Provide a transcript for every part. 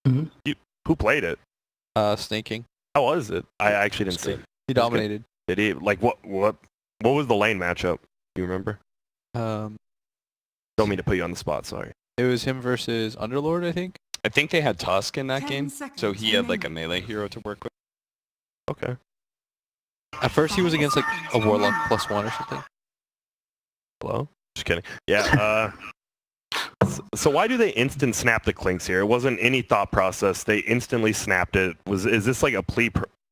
Who played it? Snaking. How was it? I actually didn't see. He dominated. Did he? Like what was the lane matchup? Do you remember? Don't mean to put you on the spot. Sorry. It was him versus Underlord, I think. I think they had Tusk in that game, so he had like a melee hero to work with. Okay. At first, he was against like a Warlock +1 or something. Hello? Just kidding. Yeah. So why do they instant snap the Clinks here? It wasn't any thought process. They instantly snapped it. Is this like a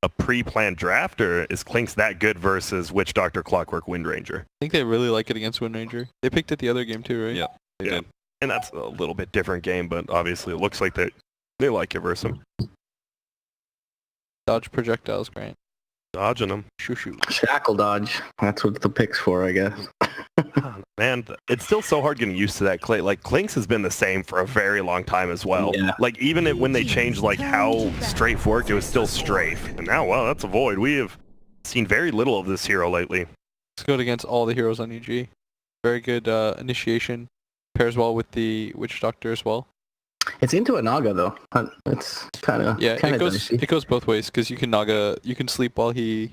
pre-planned draft, or is Clinks that good versus Witch Doctor, Clockwork, Wind Ranger? I think they really like it against Wind Ranger. They picked it the other game too, right? Yeah, they did. And that's a little bit different game, but obviously it looks like they like it versus him. Dodge projectiles, Grant. Dodging them. Shoo shoo. Shackle dodge. That's what the pick's for, I guess. Man, it's still so hard getting used to that. Like Clinks has been the same for a very long time as well. Yeah. Like even when they changed like how strafe worked, it was still strafe. And now, well, that's a void. We have seen very little of this hero lately. It's good against all the heroes on EG. Very good initiation. Pairs well with the Witch Doctor as well. It's into a Naga though. It's kind of it goes both ways because you can sleep while he.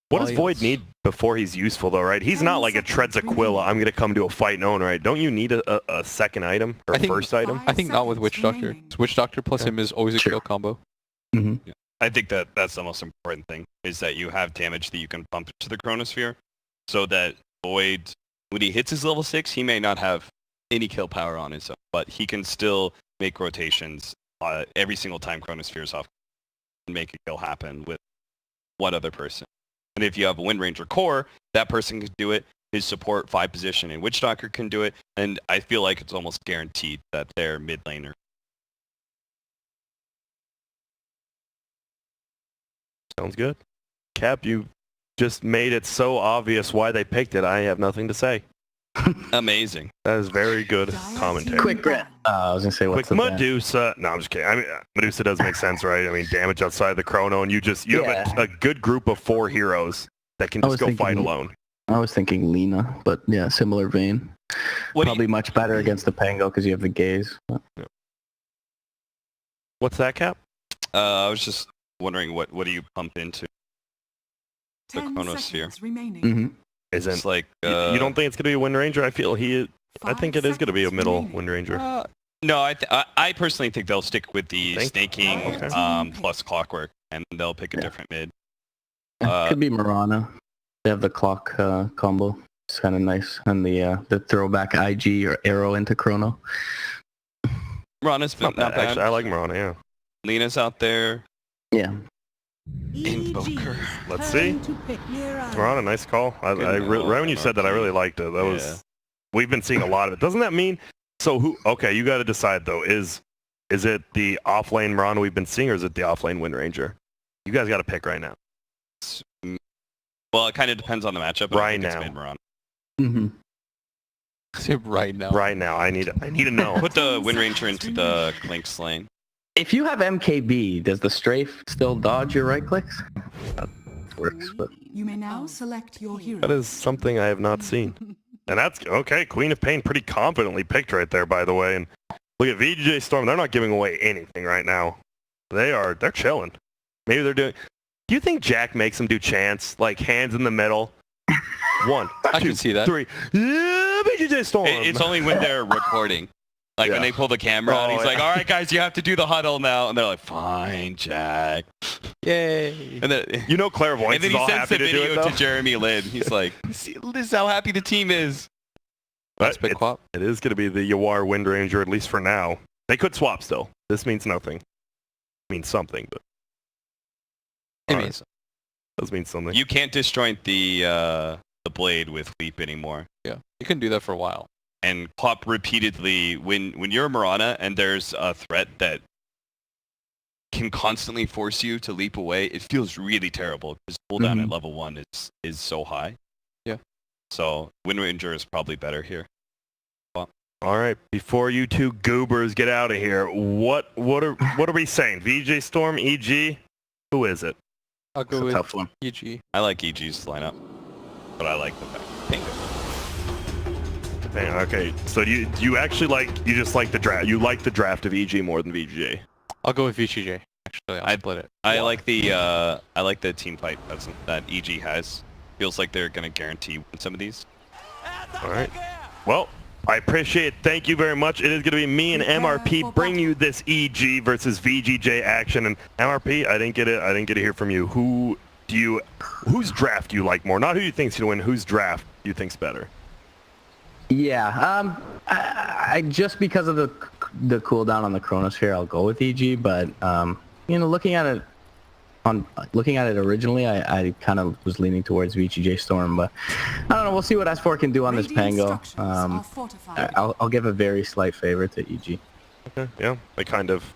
What does Void need before he's useful though, right? He's not like a Treads Aquila. I'm gonna come to a fight known, right? Don't you need a second item or first item? I think not with Witch Doctor. Witch Doctor plus him is always a kill combo. Mm-hmm. Yeah. I think that's the most important thing is that you have damage that you can pump into the Chronosphere, so that Void, when he hits his level 6, he may not have any kill power on his own, but he can still make rotations every single time Chronosphere is off and make a kill happen with one other person. And if you have a Wind Ranger core, that person can do it. His support 5 position and Witch Doctor can do it. And I feel like it's almost guaranteed that they're mid laner. Sounds good. Cap, you just made it so obvious why they picked it. I have nothing to say. Amazing. That is very good commentary. Quick Grant. I was gonna say what's Quick Medusa. No, I'm just kidding. I mean, Medusa does make sense, right? I mean, damage outside the Chrono, and you have a good group of 4 heroes that can just go fight alone. I was thinking Lena, but yeah, similar vein. Probably much better against the Pango because you have the gaze. Yeah. What's that, Cap? I was just wondering what do you pump into the Chronosphere? Mm-hmm. Isn't like you don't think it's gonna be a Wind Ranger? I think it is gonna be a middle Wind Ranger. No, I personally think they'll stick with the snaking plus Clockwork, and they'll pick a different mid. Could be Mirana. They have the clock combo. It's kind of nice, and the throwback IG or arrow into Chrono. Mirana's not bad. Actually, I like Mirana. Yeah. Lena's out there. Yeah. Invoker. Let's see. Mirana, nice call. Right when you said that, I really liked it. That was. We've been seeing a lot of it. Doesn't that mean? So who? Okay, you got to decide though. Is it the offlane Mirana we've been seeing, or is it the offlane Wind Ranger? You guys got to pick right now. Well, it kind of depends on the matchup. Right now. Mm-hmm. Right now. Right now. I need to know. Put the Wind Ranger into the Clinks lane. If you have MKB, does the strafe still dodge your right clicks? That works, but you may now select your hero. That is something I have not seen. And that's okay. Queen of Pain pretty confidently picked right there, by the way. And look at VGJ Storm. They're not giving away anything right now. They're chilling. Maybe they're doing. Do you think Jack makes them do chants like hands in the middle? 1, I 2, can see that. 3. Yeah, VGJ Storm. It's only when they're recording. Like when they pull the camera out, he's like, all right, guys, you have to do the huddle now. And they're like, fine, Jack. Yay. And then, Clairvoyance is all happy to do it, and then he sends the video to Jeremy Lin. He's like, this is how happy the team is. That's big swap. It is going to be the Yawar Wind Ranger, at least for now. They could swap still. This means nothing. It means something, but... It does mean something. You can't disjoint the blade with Leap anymore. Yeah, you can do that for a while. And pop repeatedly when you're a Mirana and there's a threat that can constantly force you to leap away, it feels really terrible because cooldown at level 1 is so high. Yeah. So Wind Ranger is probably better here. Well, all right, before you two goobers get out of here, what are we saying? VJ Storm, EG? Who is it? I'll go with tough one. EG. I like EG's lineup, but I like the Pango. Okay, so do you actually you just like the draft? You like the draft of EG more than VGJ? I'll go with VGJ. Actually, I'll split it. I like the team fight that EG has. Feels like they're gonna guarantee win some of these. All right. Well, I appreciate it. Thank you very much. It is going to be me and MRP bring you this EG versus VGJ action. And MRP, I didn't get to hear from you. Whose draft do you like more? Not who you think's going to win. Whose draft do you think's better? Yeah, I just because of the cooldown on the Chronosphere, I'll go with EG. But looking at it originally, I kind of was leaning towards VGJ Storm, but I don't know. We'll see what S4 can do on this Pango. I'll give a very slight favor to EG. Okay, yeah, I kind of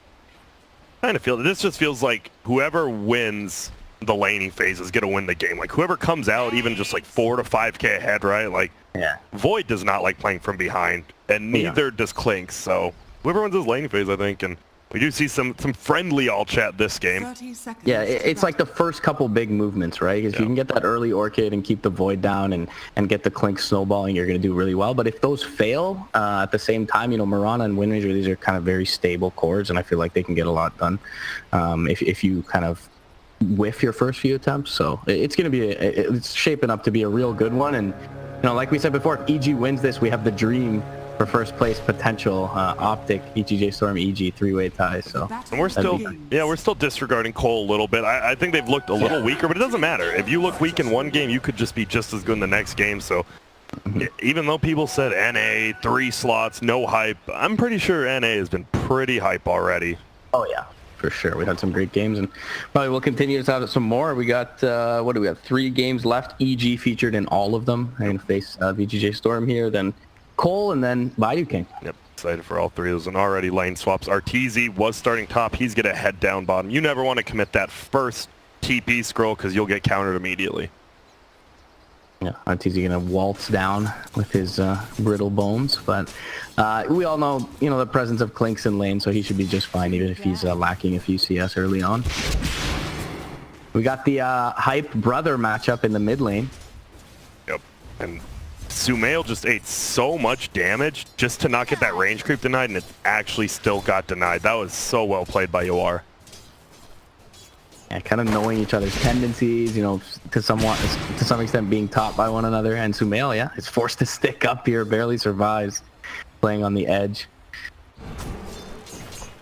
feel this just feels like whoever wins the laning phase is gonna win the game. Like whoever comes out even just like 4 to 5k ahead, right? Like yeah. Void does not like playing from behind, and neither does Clink. So whoever wins this laning phase, I think, and we do see some friendly all chat this game. Yeah, it's like the first couple big movements, right? If you can get that early Orchid and keep the Void down and get the Clink snowballing, you're going to do really well. But if those fail at the same time, Mirana and Windranger, these are kind of very stable cores, and I feel like they can get a lot done if you kind of whiff your first few attempts. So it's going to be it's shaping up to be a real good one. And like we said before, if EG wins this, we have the dream for first place potential. Optic, VGJ Storm, EG, three-way tie. So and we're still disregarding Cole a little bit. I think they've looked a little weaker, but it doesn't matter. If you look weak in one game, you could just be just as good in the next game. So even though people said NA 3 slots, no hype, I'm pretty sure NA has been pretty hype already. Oh yeah, for sure. We had some great games, and probably we'll continue to have some more. We got 3 games left. EG featured in all of them. I'm gonna face VGJ Storm here, then Cole, and then Baidu King. Yep, excited for all 3 of those. And already lane swaps. Arteezy was starting top. He's going to head down bottom. You never want to commit that first TP scroll because you'll get countered immediately. Yeah, Arteezy going to waltz down with his brittle bones. But we all know, the presence of Clinks in lane, so he should be just fine even if he's lacking a few CS early on. We got the Hype brother matchup in the mid lane. Yep, and Sumail just ate so much damage just to not get that range creep denied, and it actually still got denied. That was so well played by Yoar. Yeah, kind of knowing each other's tendencies, to some extent being taught by one another. And Sumail, is forced to stick up here, barely survives, playing on the edge.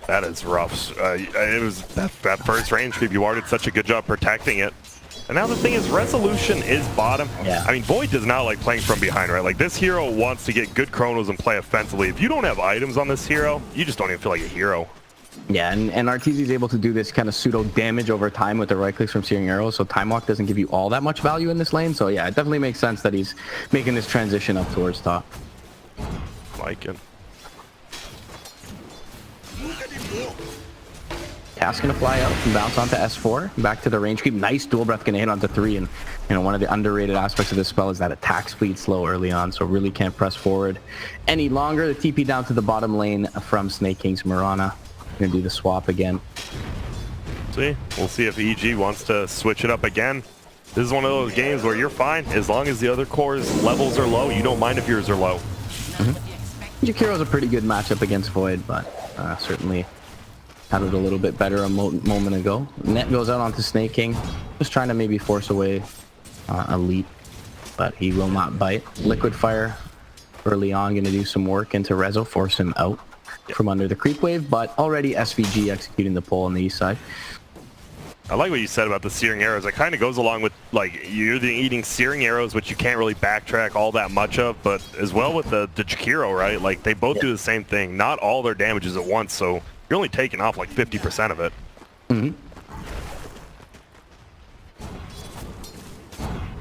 That is rough. It was that first range creep. Yoar did such a good job protecting it. And now the thing is, Resolution is bottom. Yeah. I mean, Void does not like playing from behind, right? Like, this hero wants to get good chronos and play offensively. If you don't have items on this hero, you just don't even feel like a hero. Yeah, and Arteezy is able to do this kind of pseudo damage over time with the right clicks from Searing Arrows, so Time Walk doesn't give you all that much value in this lane. So yeah, it definitely makes sense that he's making this transition up towards top. Like it. Cass gonna fly out and bounce onto S4, back to the range creep. Nice dual breath gonna hit onto 3, and one of the underrated aspects of this spell is that attack speed slow early on, so really can't press forward any longer. The TP down to the bottom lane from Snake King's Mirana. Gonna do the swap again. We'll see if EG wants to switch it up again. This is one of those games where you're fine as long as the other core's levels are low. You don't mind if yours are low. Jakiro's a pretty good matchup against Void, but certainly had it a little bit better a moment ago. Net goes out onto Snake King, just trying to maybe force away a leap, but he will not bite. Liquid Fire early on, going to do some work into Rezo, force him out from under the creep wave, but already SVG executing the pull on the east side. I like what you said about the Searing Arrows. It kind of goes along with, like, you're eating Searing Arrows, which you can't really backtrack all that much of, but as well with the Jakiro, right? Like, they both do the same thing. Not all their damage is at once, so you're only taking off like 50% of it.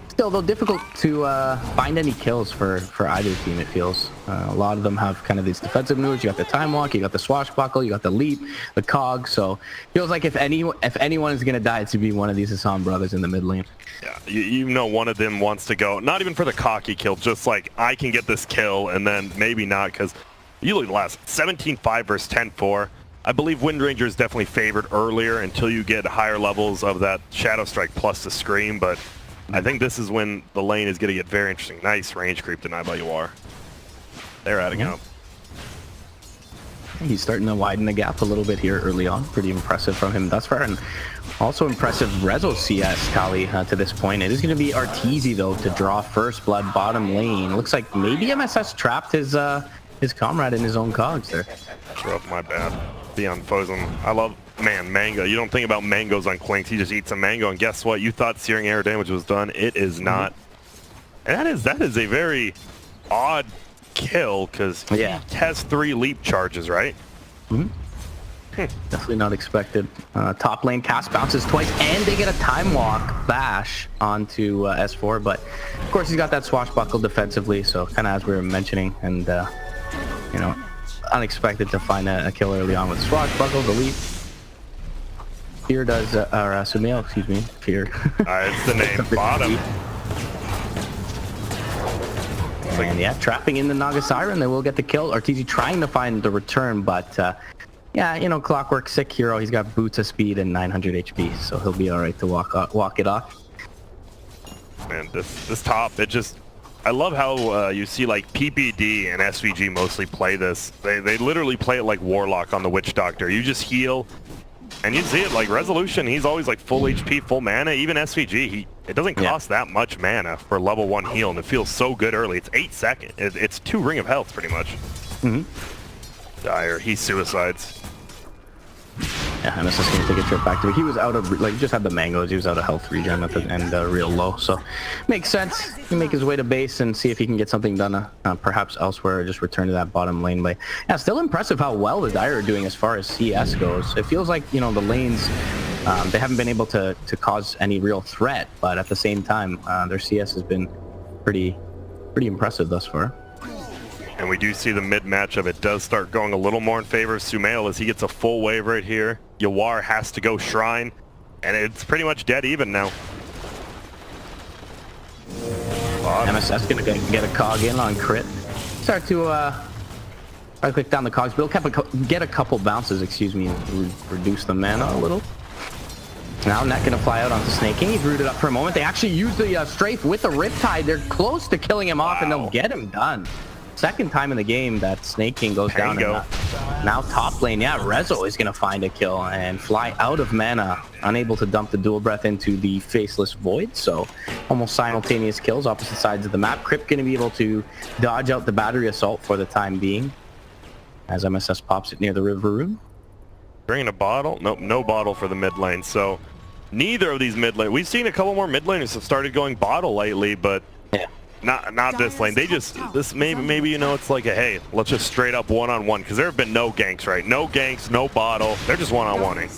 Still, though, difficult to find any kills for either team, it feels. A lot of them have kind of these defensive moves. You got the Time Walk, you got the Swashbuckle, you got the Leap, the Cog, so feels like if anyone is going to die, it's to be one of these Hassan brothers in the mid lane. Yeah, one of them wants to go, not even for the cocky kill, just like, I can get this kill, and then maybe not, because you look at the last 17-5 versus 10-4. I believe Windranger is definitely favored earlier until you get higher levels of that Shadow Strike plus the Scream, but I think this is when the lane is going to get very interesting. Nice range creep denied by Yoar. They're adding Yeah. up. He's starting to widen the gap a little bit here early on. Pretty impressive from him thus far. And also impressive Rezo CS, Kali, to this point. It is going to be Arteezy, though, to draw first blood bottom lane. Looks like maybe MSS trapped his comrade in his own cogs there. Rough, my bad. Beyond Fozen. I love, man, mango. You don't think about mangoes on Clinks. He just eats a mango, and guess what? You thought searing air damage was done. It is not. And that is a very odd kill, because he has 3 leap charges, right? Definitely not expected. Top lane cast bounces twice, and they get a time walk bash onto S4. But of course, he's got that swashbuckle defensively, so kind of as we were mentioning, and you know, unexpected to find a kill early on with swashbuckle, the leap. Fear does, or Sumail, excuse me, Fear. It's the name. Bottom. And yeah, trapping in the Naga Siren, they will get the kill. Arteezy trying to find the return, but yeah, you know, Clockwork, sick hero. He's got boots of speed and 900 HP, so he'll be all right to walk it off. Man, this top, it just, I love how you see like PPD and SVG mostly play this. They literally play it like Warlock on the Witch Doctor. You just heal, and you see it like Resolution. He's always like full HP, full mana. Even SVG, it doesn't cost that much mana for level 1 heal, and it feels so good early. It's 8 seconds. It's 2 ring of health pretty much. Dire, he suicides. Yeah, and this is going to take a trip back to it. He was out of, like, just had the mangoes. He was out of health regen at the end, real low. So, makes sense. He can make his way to base and see if he can get something done, perhaps elsewhere, or just return to that bottom lane. But yeah, still impressive how well the Dire are doing as far as CS goes. It feels like, you know, the lanes, they haven't been able to cause any real threat, but at the same time, their CS has been pretty impressive thus far. And we do see the mid matchup. It does start going a little more in favor of Sumail as he gets a full wave right here. Yawar has to go Shrine, and it's pretty much dead even now. MSS gonna get a cog in on crit. Start to click down the cogs, but he'll get a couple bounces, excuse me, and reduce the mana a little. Now Net gonna fly out onto Snake King. He's rooted up for a moment. They actually use the strafe with the Riptide. They're close to killing him off, and they'll get him done. Second time in the game that Snake King goes down. And, now top lane, yeah, Rezo is going to find a kill and fly out of mana, unable to dump the dual breath into the Faceless Void. So almost simultaneous kills, opposite sides of the map. Crypt going to be able to dodge out the battery assault for the time being as MSS pops it near the River Room. Bringing a bottle? Nope, no bottle for the mid lane. So neither of these mid lane. We've seen a couple more mid laners have started going bottle lately, but yeah. Not this lane. They just, this maybe you know, it's like a, hey, let's just straight up one-on-one, because there have been no ganks, right? No ganks, no bottle. They're just one-on-one-ing.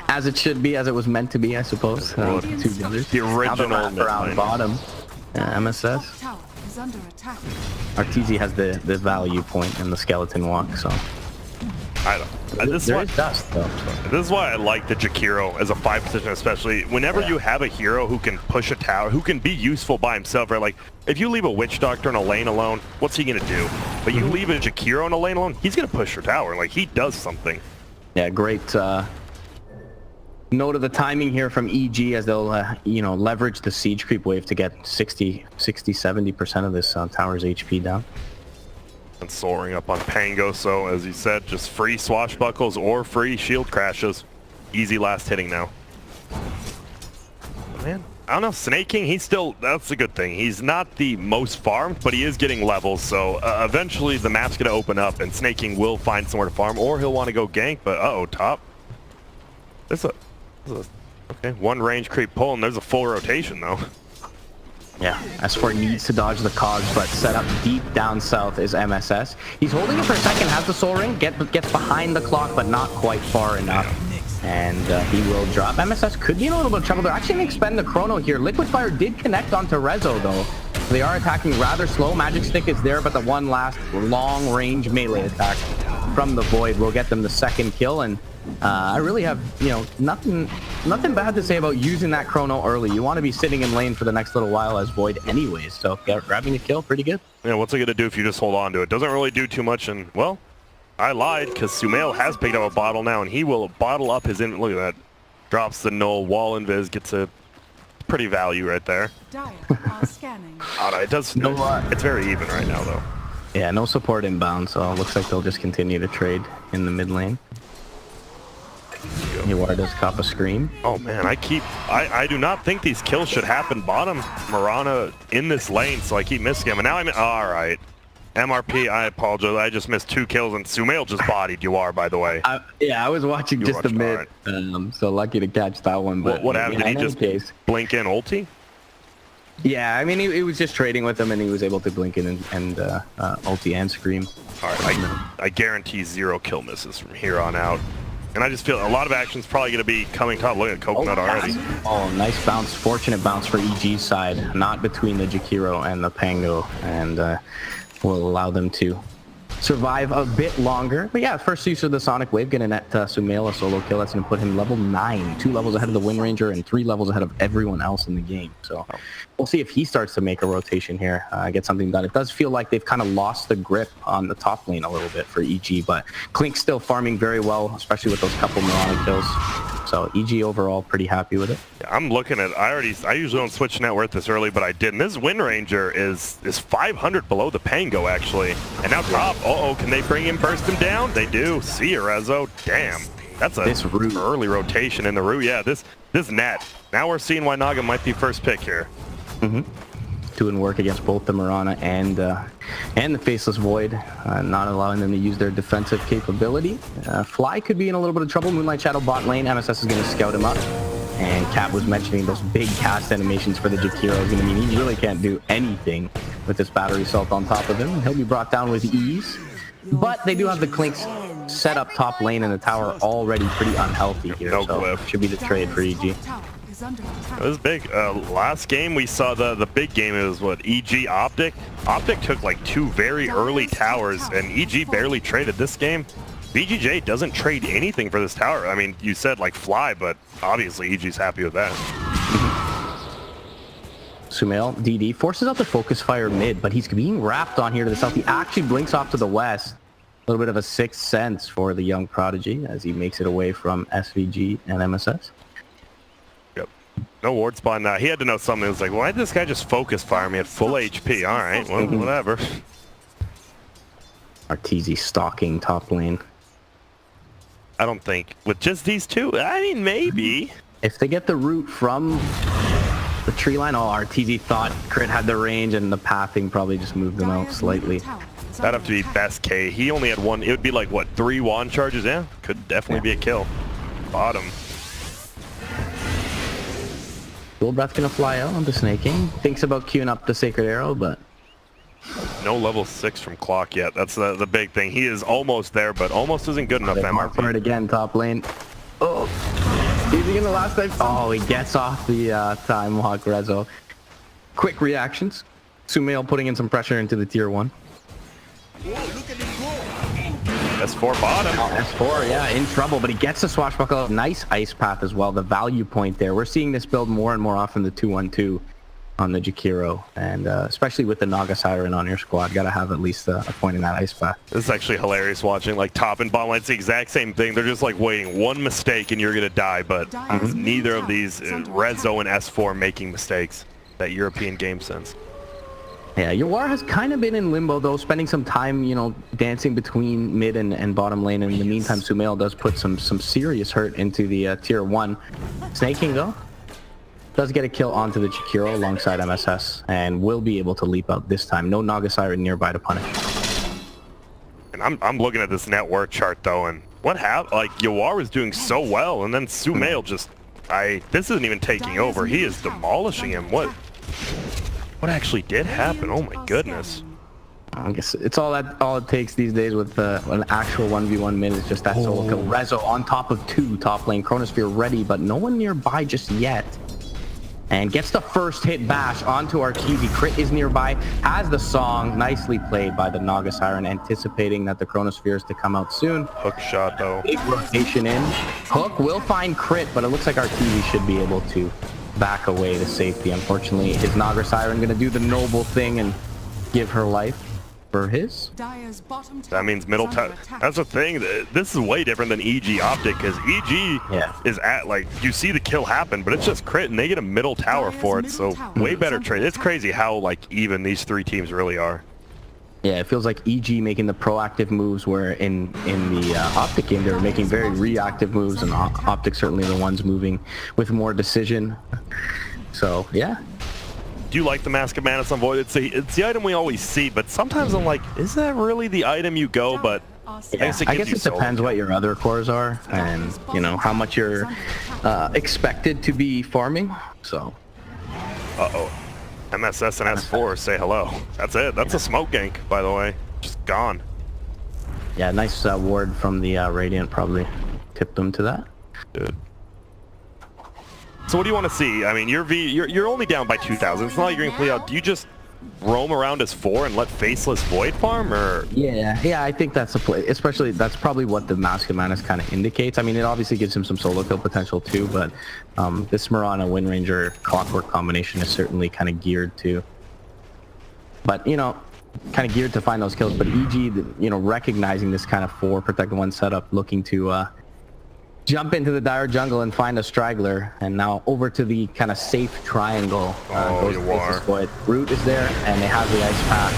As it should be, as it was meant to be, I suppose. Two brothers. The original around bottom. MSS. Arteezy has the value point in the skeleton walk, so. I don't. There is dust, though. This is why I like the Jakiro as a 5 position, especially whenever you have a hero who can push a tower, who can be useful by himself, right? Like, if you leave a Witch Doctor in a lane alone, what's he going to do? But you leave a Jakiro in a lane alone, he's going to push your tower. Like, he does something. Yeah, great note of the timing here from EG as they'll, you know, leverage the siege creep wave to get 60-70% of this tower's HP down. And soaring up on Pango, so as you said, just free swashbuckles or free shield crashes. Easy last hitting now. Man, I don't know, Snake King, he's still, that's a good thing. He's not the most farmed, but he is getting levels, so eventually the map's going to open up and Snake King will find somewhere to farm, or he'll want to go gank, but uh-oh, top. There's a okay, one range creep pull, and there's a full rotation, though. Yeah, S4 needs to dodge the cogs, but set up deep down south is MSS. He's holding it for a second, has the soul ring, gets behind the clock, but not quite far enough. And he will drop. MSS could be in a little bit of trouble. They're actually going to expend the chrono here. Liquid Fire did connect onto Rezo, though. They are attacking rather slow. Magic Stick is there, but the one last long-range melee attack from the Void will get them the second kill. And I really have, you know, nothing bad to say about using that chrono early. You want to be sitting in lane for the next little while as Void anyways. So yeah, grabbing a kill, pretty good. Yeah, what's it going to do if you just hold on to it? Doesn't really do too much, and, well, I lied, because Sumail has picked up a bottle now, and he will bottle up his look at that. Drops the null, wall invis, gets a pretty value right there. Dire are scanning. It does, it's very even right now, though. Yeah, no support inbound, so it looks like they'll just continue to trade in the mid lane. Yuar does cop a scream. Oh man, I do not think these kills should happen bottom. Marana in this lane, so I keep missing him. And now all right. MRP, I apologize. I just missed 2 kills, and Sumail just bodied Yuar, by the way. Yeah, I was watching just a mid, so lucky to catch that one. But what happened? Did he just blink in ulti? Yeah, I mean, he was just trading with him, and he was able to blink in and ulti and scream. All right, I guarantee 0 kill misses from here on out. And I just feel a lot of action's probably going to be coming top. Look at Coconut already. Oh, nice bounce. Fortunate bounce for EG's side. Not between the Jakiro and the Pango. And will allow them to survive a bit longer. But yeah, first use of the Sonic Wave, getting at Sumail a solo kill. That's going to put him level 9. 2 levels ahead of the Wind Ranger and 3 levels ahead of everyone else in the game. So we'll see if he starts to make a rotation here, get something done. It does feel like they've kind of lost the grip on the top lane a little bit for EG, but Klink's still farming very well, especially with those couple Mirana kills. So EG overall pretty happy with it. Yeah, I'm looking at, I usually don't switch net worth this early, but I didn't. This Wind Ranger is 500 below the Pango actually. And now top, can they bring him, burst him down? They do. See you, Rezo. Damn. That's a early rotation in the root. Yeah, this net. Now we're seeing why Naga might be first pick here. Doing work against both the Mirana and the Faceless Void, not allowing them to use their defensive capability. Fly could be in a little bit of trouble. Moonlight Shadow bot lane. MSS is going to scout him up. And Cap was mentioning those big cast animations for the Jakiro is going to mean he really can't do anything with this battery assault on top of him. He'll be brought down with ease. But they do have the Klinks set up top lane, and the tower already pretty unhealthy here. No so glyph. Should be the trade for EG. It was big. Last game we saw the big game. It was what, EG Optic? Optic took like 2 very early towers, and EG barely traded this game. VGJ doesn't trade anything for this tower. I mean, you said like Fly, but obviously EG's happy with that. Sumail, DD, forces out the focus fire mid, but he's being wrapped on here to the south. He actually blinks off to the west. A little bit of a sixth sense for the young prodigy as he makes it away from SVG and MSS. Yep. No ward spawn now. He had to know something. It was like, why did this guy just focus fire me at full HP? All right, well, whatever. Arteezy stalking top lane. I don't think with just these 2. I mean, maybe if they get the root from the tree line. Arteezy thought crit had the range, and the pathing probably just moved them out slightly. That'd have to be best K. He only had 1. It would be like what, 3 wand charges? Yeah, could definitely be a kill. Bottom. Dual Breath gonna fly out on the snaking. Thinks about queuing up the Sacred Arrow, but no level 6 from Clock yet. That's the big thing. He is almost there, but almost isn't good enough. MRP. For it again, top lane. Oh, is he gonna last time? Oh, he gets off the time walk. Rezo. Quick reactions. Sumail putting in some pressure into the tier 1. S4 bottom. S4, yeah, in trouble, but he gets the swashbuckle. Nice ice path as well. The value point there. We're seeing this build more and more often, the 2-1-2 on the Jakiro, and especially with the Naga Siren on your squad, gotta have at least a point in that ice path. This is actually hilarious watching like top and bottom lane. It's the exact same thing. They're just like waiting one mistake and you're gonna die, but neither of these, Rezo and S4, making mistakes. That European game sense. Yeah, Yuar has kind of been in limbo though, spending some time, you know, dancing between mid and bottom lane. And in the meantime, Sumail does put some serious hurt into the tier 1. Snaking though, does get a kill onto the Jakiro alongside MSS, and will be able to leap out this time. No Naga Siren nearby to punish. And I'm looking at this network chart though, and what happened? Like Yuar was doing so well, and then Sumail just, this isn't even taking over. He is demolishing him. What actually did happen? Oh my goodness. I guess it's all it takes these days with an actual 1v1 mid is just that solo kill. Rezo on top of 2 top lane, Chronosphere ready, but no one nearby just yet. And gets the first hit bash onto Arteezy. Crit is nearby, has the song, nicely played by the Naga Siren, anticipating that the Chronosphere is to come out soon. Hook shot though. Big rotation in. Hook will find Crit, but it looks like Arteezy should be able to back away to safety. Unfortunately, is Naga Siren going to do the noble thing and give her life for his? That means middle tower. That's the thing. This is way different than EG Optic, because EG is at, like, you see the kill happen, but it's just crit, and they get a middle tower for it, so way better trade. It's crazy how, like, even these 3 teams really are. Yeah, it feels like EG making the proactive moves, where in the Optic game they were making very reactive moves, and Optic certainly the ones moving with more decision. So yeah. Do you like the Mask of Manus on Void? It's the item we always see, but sometimes I'm like, is that really the item you go? But yeah, I guess it depends what your other cores are, and you know how much you're expected to be farming. So. Uh-oh. MSS and S4 say hello. That's it. That's a smoke gank, by the way. Just gone. Yeah, nice ward from the Radiant probably tipped them to that. Good. So what do you want to see? I mean, you're only down by 2,000. It's not like you're gonna play out. Do you just roam around as 4 and let Faceless Void farm, or? Yeah, I think that's a play. Especially that's probably what the Mask of Manus kind of indicates. I mean, it obviously gives him some solo kill potential too, but this Mirana Wind Ranger Clockwork combination is certainly kind of geared to. But you know, kind of geared to find those kills. But EG, you know, recognizing this kind of 4 protect 1 setup, looking to jump into the dire jungle and find a straggler, and now over to the kind of safe triangle. Root is there, and they have the ice pack,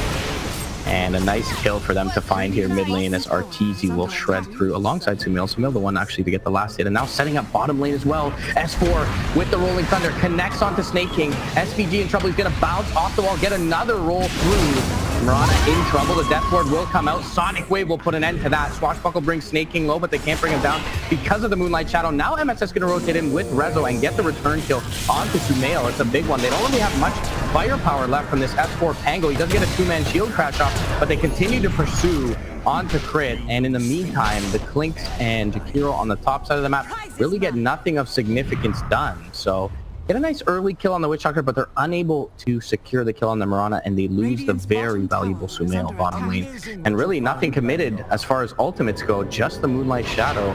and a nice kill for them to find here mid lane as Arteezy will shred through alongside Sumail. Sumail the one actually to get the last hit, and now setting up bottom lane as well. S4 with the Rolling Thunder connects onto Snake King. SVG in trouble. He's gonna bounce off the wall, get another roll through. Mirana in trouble. The Death Ward will come out. Sonic Wave will put an end to that. Swashbuckle brings Snake King low, but they can't bring him down because of the Moonlight Shadow. Now MSS going to rotate in with Rezo and get the return kill onto Sumail. It's a big one. They don't really have much firepower left from this S4 Pango. He does get a 2-man shield crash off, but they continue to pursue onto Crit. And in the meantime, the Clinks and Jakiro on the top side of the map really get nothing of significance done. So get a nice early kill on the Witch Doctor, but they're unable to secure the kill on the Mirana, and they lose the very valuable Sumail bottom lane. And really nothing committed as far as ultimates go, just the Moonlight Shadow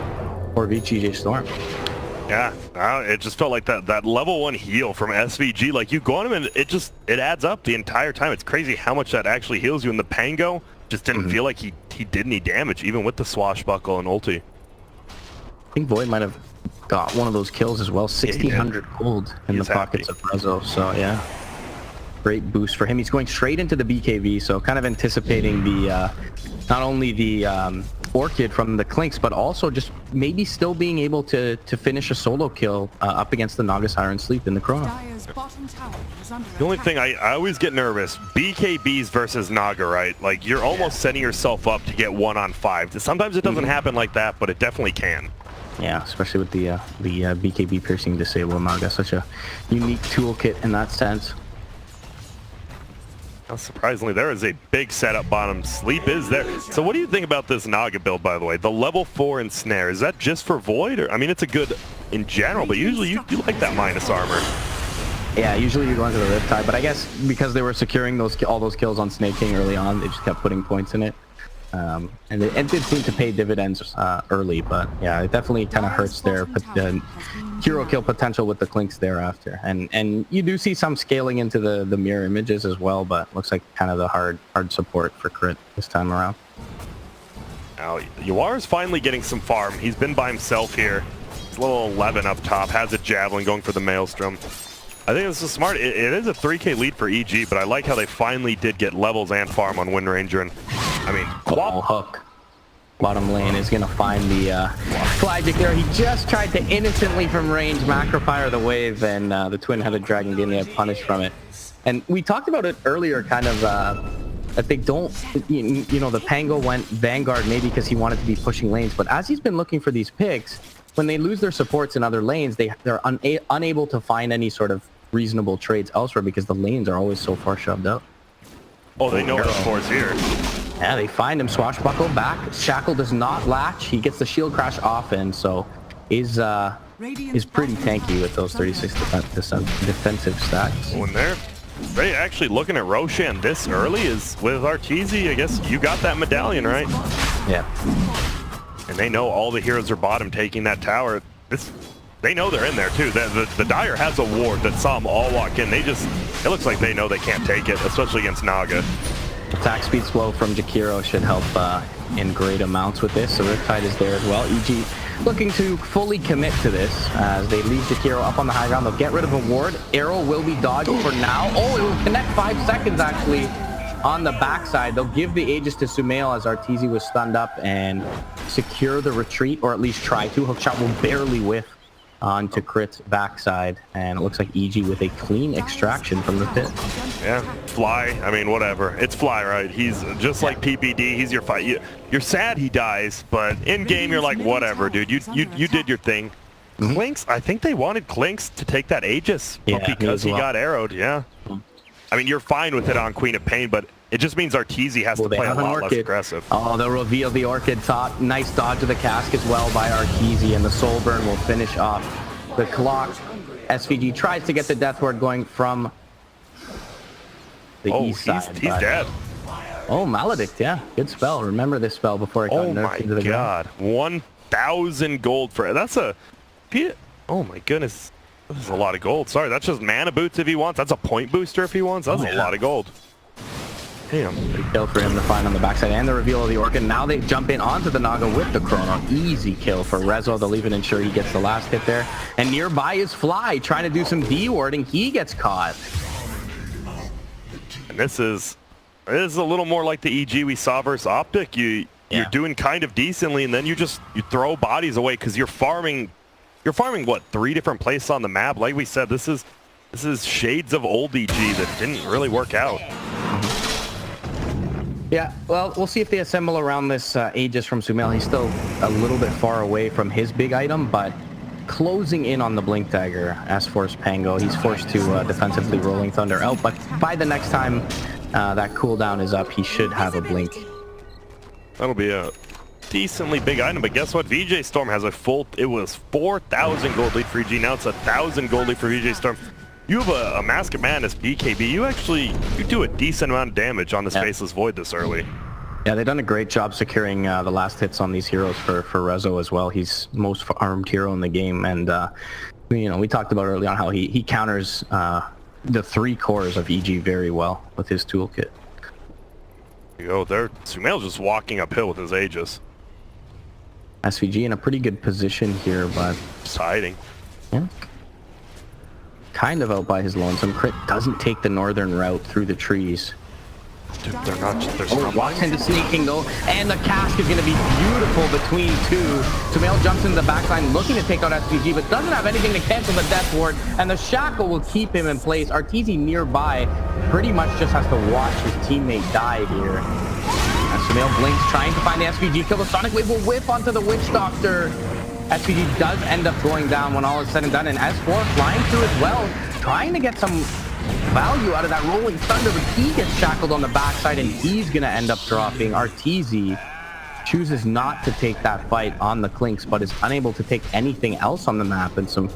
for VGJ Storm. Yeah, it just felt like that level 1 heal from SVG. Like, you go on him and it adds up the entire time. It's crazy how much that actually heals you. And the Pango just didn't feel like he did any damage, even with the Swashbuckle and ulti. I think Void might have got one of those kills as well. 1,600 gold in the pockets of Rezo. So yeah, great boost for him. He's going straight into the BKB, so kind of anticipating the not only the Orchid from the Clinks, but also just maybe still being able to finish a solo kill up against the Naga Siren Sleep in the Chrono. The only thing I always get nervous, BKBs versus Naga, right? Like, you're almost setting yourself up to get 1-on-5. Sometimes it doesn't happen like that, but it definitely can. Yeah, especially with the BKB piercing disable Naga, such a unique toolkit in that sense. Now, surprisingly, there is a big setup bottom. Sleep is there. So what do you think about this Naga build, by the way? The level 4 ensnare, is that just for Void? Or, I mean, it's a good in general, but usually you like that minus armor. Yeah, usually you go into the Riptide, but I guess because they were securing all those kills on Snake King early on, they just kept putting points in it. And it did seem to pay dividends early, but yeah, it definitely kind of hurts their hero kill potential with the Clinks thereafter. And you do see some scaling into the mirror images as well, but looks like kind of the hard support for Crit this time around. Now, Yuar's finally getting some farm. He's been by himself here. He's level 11 up top, has a Javelin going for the Maelstrom. I think this is smart. It is a 3k lead for EG, but I like how they finally did get levels and farm on Wind Ranger. And I mean, hook. Bottom lane is going to find the Flagic there. He just tried to innocently from range macro fire the wave, and the twin-headed dragon didn't get punished from it. And we talked about it earlier, kind of, that they don't, you know, the Pango went Vanguard maybe because he wanted to be pushing lanes, but as he's been looking for these picks, when they lose their supports in other lanes, they're unable to find any sort of reasonable trades elsewhere because the lanes are always so far shoved up. Oh, they know the support's here. Yeah, they find him. Swashbuckle back. Shackle does not latch. He gets the shield crash off, and so is pretty tanky with those 36 defensive stacks. When they're actually looking at Roshan this early is with Arteezy. I guess you got that medallion, right? Yeah. And they know all the heroes are bottom taking that tower. They know they're in there too. The Dire has a ward that saw them all walk in. It looks like they know they can't take it, especially against Naga. Attack speed slow from Jakiro should help in great amounts with this. So Riptide is there as well. EG looking to fully commit to this as they leave Jakiro up on the high ground. They'll get rid of a ward. Arrow will be dodged for now. Oh, it will connect 5 seconds actually. on the backside. They'll give the Aegis to Sumail as Arteezy was stunned up and secure the retreat, or at least try to. Hookshot will barely whiff onto Crit's backside, and it looks like EG with a clean extraction from the pit. Yeah, Fly, I mean, whatever. It's Fly, right? He's just like PPD. He's your fight. You're sad he dies, but in game you're like, whatever, dude. You did your thing. Clinks, I think they wanted Clinks to take that Aegis, but because he got arrowed, yeah. I mean, you're fine with it on Queen of Pain, but it just means Arteezy has to play a lot less aggressive. Oh, they'll reveal the Orchid top. Nice dodge of the cask as well by Arteezy, and the Soul Burn will finish off the clock. SVG tries to get the Death Ward going from the east side. He's dead. Oh, Maledict, yeah. Good spell. Remember this spell before it got nerfed into the ground. 1,000 gold for it. That's a... Oh my goodness. This is a lot of gold. Sorry, that's just mana boots if he wants. That's a point booster if he wants. That's a lot of gold. Damn. Big kill for him to find on the backside, and the reveal of the Orchid. Now they jump in onto the Naga with the Chrono. Easy kill for Rezo. They'll even ensure he gets the last hit there. And nearby is Fly trying to do some D-warding. He gets caught. And this is a little more like the EG we saw versus Optic. You're doing kind of decently, and then you throw bodies away because you're farming. You're farming what, 3 different places on the map? Like we said, this is shades of old EG that didn't really work out. Yeah, well, we'll see if they assemble around this Aegis from Sumail. He's still a little bit far away from his big item, but closing in on the Blink Dagger as forced Pango. He's forced to defensively Rolling Thunder out, but by the next time that cooldown is up, he should have a Blink. That'll be a decently big item, but guess what? VJ Storm has a full... It was 4,000 gold lead for EG. Now it's 1,000 gold lead for VJ Storm. You have a Mask of Madness BKB. You do a decent amount of damage on this Faceless Void this early. Yeah, they've done a great job securing the last hits on these heroes for Rezo as well. He's the most armed hero in the game, and we talked about early on how he counters the 3 cores of EG very well with his toolkit. There you go. There, Sumail's just walking uphill with his Aegis. SVG in a pretty good position here, but just hiding. Yeah. Kind of out by his lonesome. Crit doesn't take the northern route through the trees. Dude, they're not. Walks into sneaking though, and the cask is going to be beautiful between 2. Sumail jumps into the backline looking to take out SVG, but doesn't have anything to cancel the Death Ward, and the Shackle will keep him in place. Arteezy nearby pretty much just has to watch his teammate die here. Sumail blinks, trying to find the SVG kill. The Sonic Wave will whip onto the Witch Doctor. SVG does end up going down when all is said and done, and S4 flying through as well, trying to get some value out of that Rolling Thunder, but he gets shackled on the backside, and he's going to end up dropping. Arteezy chooses not to take that fight on the Clinks, but is unable to take anything else on the map, and some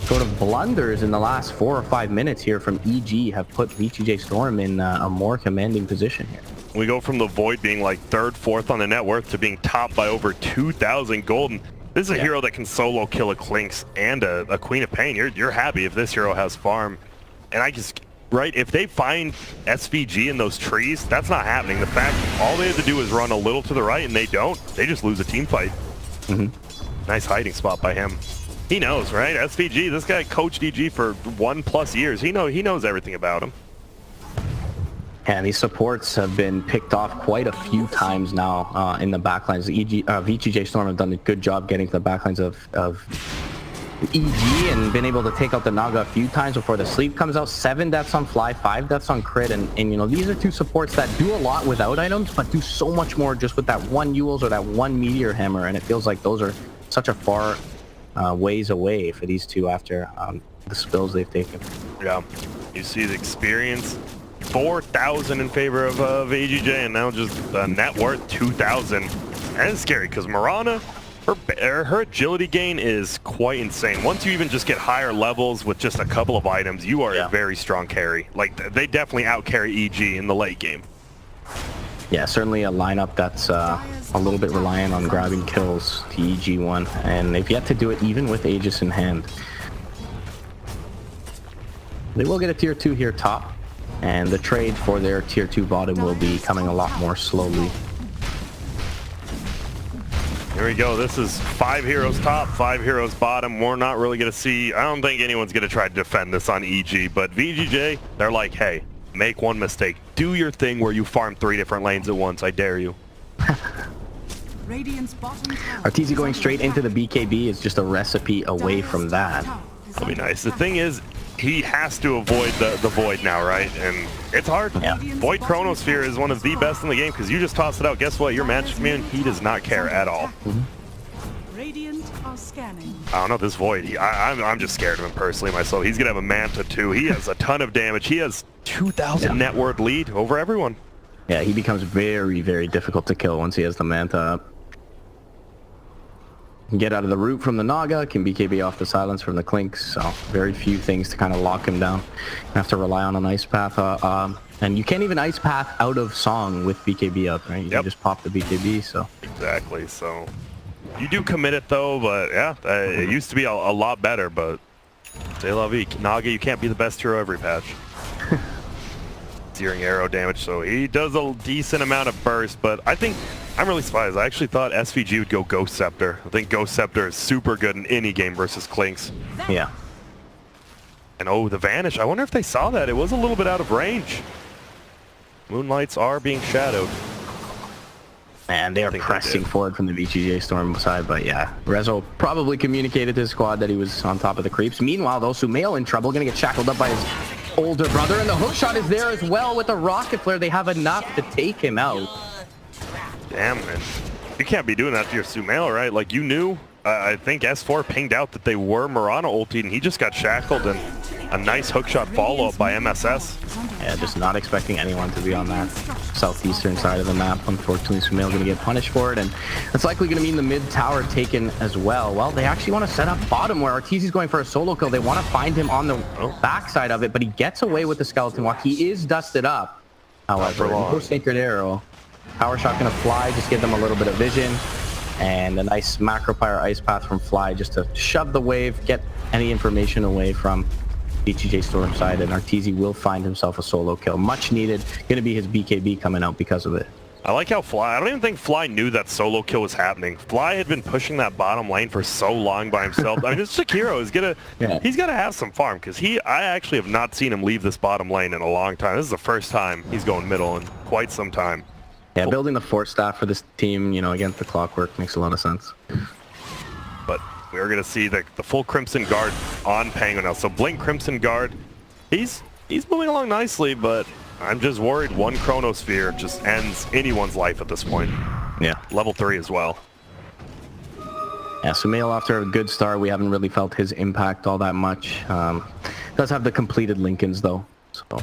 sort of blunders in the last 4 or 5 minutes here from EG have put VGJ Storm in a more commanding position here. We go from the Void being like 3rd, 4th on the net worth to being topped by over 2,000 gold. And this is a hero that can solo kill a Clinks and a Queen of Pain. You're happy if this hero has farm. And I just, right, if they find SVG in those trees, that's not happening. The fact all they have to do is run a little to the right, and they don't. They just lose a team fight. Nice hiding spot by him. He knows, right? SVG, this guy coached EG for 1+ years. He knows everything about him. And these supports have been picked off quite a few times now in the backlines. VGJ Storm have done a good job getting to the backlines of EG and been able to take out the Naga a few times before the sleep comes out. 7 deaths on Fly, 5 deaths on Crit, and these are 2 supports that do a lot without items, but do so much more just with that 1 Yules or that 1 Meteor Hammer, and it feels like those are such a far ways away for these 2 after the spills they've taken. Yeah, you see the experience. 4,000 in favor of VGJ, and now just net worth 2,000. And it's scary because Mirana, her agility gain is quite insane. Once you even just get higher levels with just a couple of items, you are a very strong carry. Like, they definitely out-carry EG in the late game. Yeah, certainly a lineup that's a little bit reliant on grabbing kills to EG1, and they've yet to do it even with Aegis in hand. They will get a tier 2 here top, and the trade for their tier 2 bottom will be coming a lot more slowly. Here we go. This is 5 heroes top, 5 heroes bottom. We're not really going to see... I don't think anyone's going to try to defend this on EG, but VGJ, they're like, hey, make one mistake. Do your thing where you farm 3 different lanes at once. I dare you. Radiant's bottom tower Arteezy is going under straight into attack. the BKB is just a recipe away from that. That'll be nice. The thing is, he has to avoid the Void now, right? And it's hard. Yeah. Void Chronosphere is one of the best in the game because you just toss it out. Guess what? Your match man, he does not care at all. Radiant are scanning. I don't know this Void. I'm just scared of him personally myself. He's gonna have a Manta too. He has a ton of damage. He has 2,000 net worth lead over everyone. Yeah, he becomes very, very difficult to kill once he has the Manta up. Can get out of the root from the Naga, can BKB off the silence from the Clinks, so very few things to kind of lock him down. You have to rely on an Ice Path, and you can't even Ice Path out of Song with BKB up, right? You can just pop the BKB, so. Exactly, so you do commit it though, but yeah, it used to be a lot better, but c'est la vie. Naga, you can't be the best hero every patch. Searing arrow damage, so he does a decent amount of burst, but I think I'm really surprised. I actually thought SVG would go Ghost Scepter. I think Ghost Scepter is super good in any game versus Clinks. Yeah. And oh, the Vanish. I wonder if they saw that. It was a little bit out of range. Moonlights are being shadowed. Man, they are pressing forward from the VGJ Storm side, but yeah. Rezo probably communicated to his squad that he was on top of the creeps. Meanwhile, though, Sumail in trouble, gonna get shackled up by his older brother, and the hook shot is there as well with the rocket flare. They have enough to take him out. Damn, man. You can't be doing that to your Sumail, right? Like, you knew, I think S4 pinged out that they were Mirana ultied, and he just got shackled, and a nice hookshot follow-up by MSS. Yeah, just not expecting anyone to be on that southeastern side of the map. Unfortunately, Sumail going to get punished for it, and it's likely going to mean the mid tower taken as well. Well, they actually want to set up bottom where Arteezy's going for a solo kill. They want to find him on the backside of it, but he gets away with the skeleton walk. He is dusted up, however. No Sacred Arrow. Power shot going to fly, just give them a little bit of vision, and a nice macro pyre ice path from Fly just to shove the wave, get any information away from VGJ Storm side, and Arteezy will find himself a solo kill. Much needed. Going to be his BKB coming out because of it. I like how Fly, I don't even think Fly knew that solo kill was happening. Fly had been pushing that bottom lane for so long by himself. I mean, this Shakiro is he's gonna have some farm, because I actually have not seen him leave this bottom lane in a long time. This is the first time he's going middle in quite some time. Yeah, building the Force staff for this team, you know, against the Clockwork makes a lot of sense. But we're going to see the full Crimson Guard on Penguin now. So Blink Crimson Guard, he's moving along nicely, but I'm just worried one Chronosphere just ends anyone's life at this point. Yeah. Level 3 as well. Yeah, Sumail after a good start, we haven't really felt his impact all that much. Does have the completed Lincolns though, so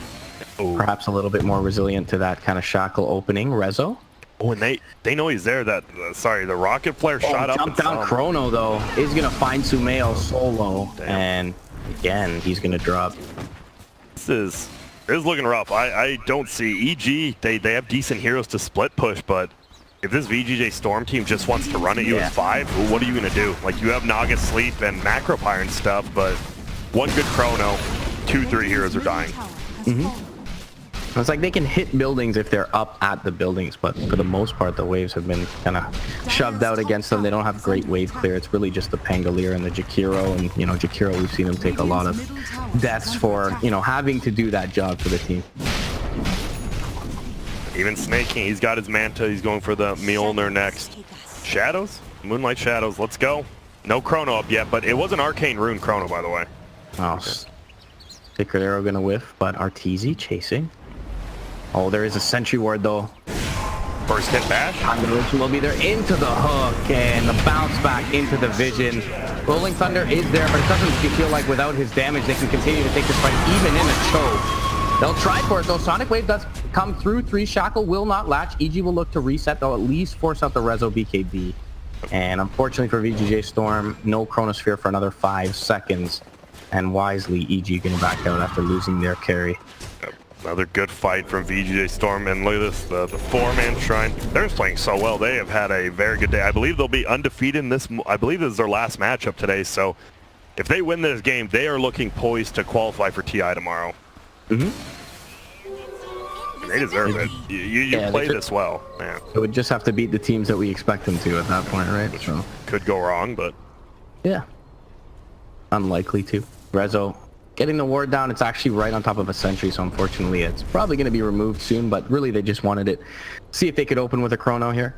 perhaps a little bit more resilient to that kind of shackle opening. Rezo. Oh, and they know he's there. That the rocket flare shot up. Jump down Chrono though is gonna find Sumail solo, and again he's gonna drop. This is looking rough. I don't see EG. They have decent heroes to split push, but if this VGJ Storm team just wants to run at you at 5, well, what are you gonna do? Like, you have Naga Sleep and Macro Pyre and stuff, but one good Chrono, 2-3 heroes are dying. It's like they can hit buildings if they're up at the buildings, but for the most part, the waves have been kind of shoved out against them. They don't have great wave clear. It's really just the Pangolier and the Jakiro, and, you know, Jakiro, we've seen him take a lot of deaths for, you know, having to do that job for the team. Even Snaking, he's got his Manta. He's going for the Mjolnir next. Shadows? Moonlight Shadows, let's go. No Chrono up yet, but it was an Arcane Rune Chrono, by the way. Oh, Sacred Arrow gonna whiff, but Arteezy chasing. Oh, there is a Sentry Ward though. First hit bash. Combination will be there into the hook, and the bounce back into the vision. Rolling Thunder is there, but it doesn't feel like without his damage they can continue to take this fight even in a choke. They'll try for it though. Sonic Wave does come through. 3 Shackle will not latch. EG will look to reset. They'll at least force out the Rezo BKB. And unfortunately for VGJ Storm, no Chronosphere for another 5 seconds. And wisely, EG going to back out after losing their carry. Another good fight from VGJ Storm, and look at this, the 4-man Shrine. They're just playing so well. They have had a very good day. I believe they'll be undefeated in this. I believe this is their last matchup today, so if they win this game, they are looking poised to qualify for TI tomorrow. And they deserve it. You play this well, man. It would just have to beat the teams that we expect them to at that point, right? Which so could go wrong, but yeah, unlikely to. Rezo getting the ward down. It's actually right on top of a sentry, so unfortunately it's probably going to be removed soon, but really they just wanted it. See if they could open with a chrono here.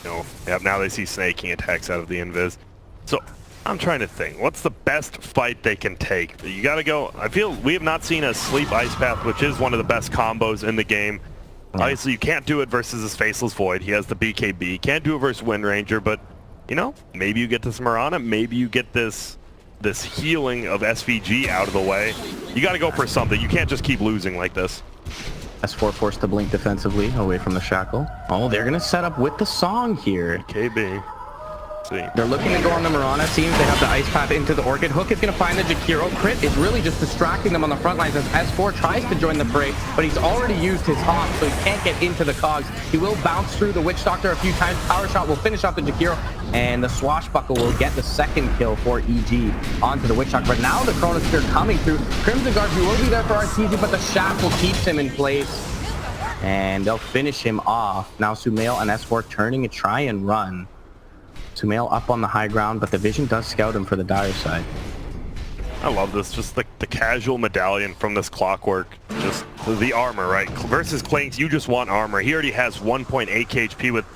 No. Yep, now they see snaking attacks out of the invis. So I'm trying to think, what's the best fight they can take? You gotta go, I feel we have not seen a sleep ice path, which is one of the best combos in the game. Yeah. Obviously you can't do it versus his Faceless Void. He has the BKB. Can't do it versus Wind Ranger, but you know, maybe you get this Mirana, maybe you get this healing of SVG out of the way. You gotta go for something. You can't just keep losing like this. S4 forced to blink defensively away from the shackle. Oh, they're gonna set up with the song here. KB. See. They're looking to go on the Mirana. Seems they have the ice path into the Orchid. Hook is going to find the Jakiro. Crit is really just distracting them on the front lines as S4 tries to join the fray, but he's already used his Hawk, so he can't get into the cogs. He will bounce through the Witch Doctor a few times. Power Shot will finish off the Jakiro, and the Swashbuckle will get the second kill for EG onto the Witch Doctor. But now the Chronosphere coming through. Crimson Guard, he will be there for RTZ, but the Shackle keeps him in place, and they'll finish him off. Now Sumail and S4 turning to try and run. Sumail up on the high ground, but the Vision does scout him for the dire side. I love this, just the casual medallion from this Clockwork. Just the armor, right? Versus Clanks, you just want armor. He already has 1.8 HP with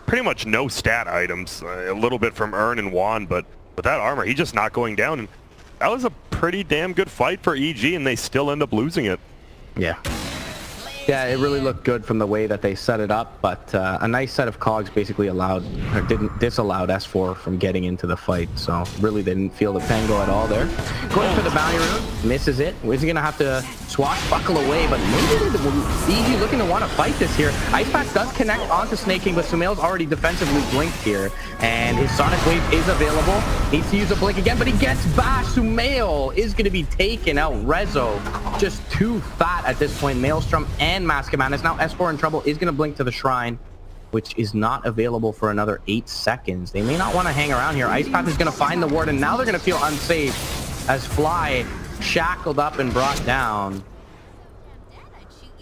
pretty much no stat items. A little bit from Urn and Juan, but with that armor, he's just not going down. And that was a pretty damn good fight for EG, and they still end up losing it. Yeah. Yeah, it really looked good from the way that they set it up, but a nice set of cogs basically disallowed S4 from getting into the fight, so really they didn't feel the Pango at all there. Going for the bounty rune, misses it. Is he going to have to swashbuckle away, but maybe EG looking to want to fight this here. Ice Path does connect onto Snake King, but Sumail's already defensively blinked here, and his Sonic Wave is available. Needs to use a blink again, but he gets bashed. Sumail is going to be taken out. Rezo just too fat at this point. Maelstrom and Mask of Madness. Now S4 in trouble, is going to blink to the Shrine, which is not available for another 8 seconds. They may not want to hang around here. Ice Path is going to find the ward, and now they're going to feel unsafe as Fly shackled up and brought down.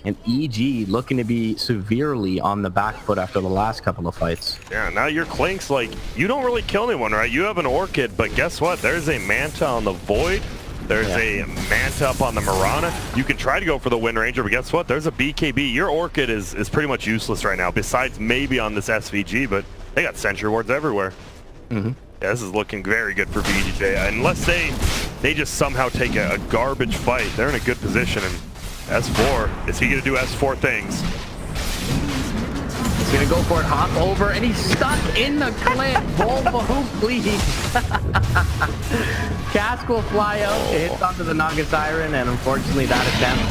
And EG looking to be severely on the back foot after the last couple of fights. Yeah, now your Clink's like, you don't really kill anyone, right? You have an Orchid, but guess what? There's a Manta on the Void. There's a Manta up on the Mirana. You can try to go for the Wind Ranger, but guess what? There's a BKB. Your Orchid is pretty much useless right now, besides maybe on this SVG, but they got Sentry Wards everywhere. Yeah, this is looking very good for VGJ. Unless they just somehow take a garbage fight, they're in a good position. And S4, is he going to do S4 things? He's going to go for it, hop over, and he's stuck in the clip. Volva, who please? Cask will fly out, it hits onto the Naga Siren, and unfortunately that attempt.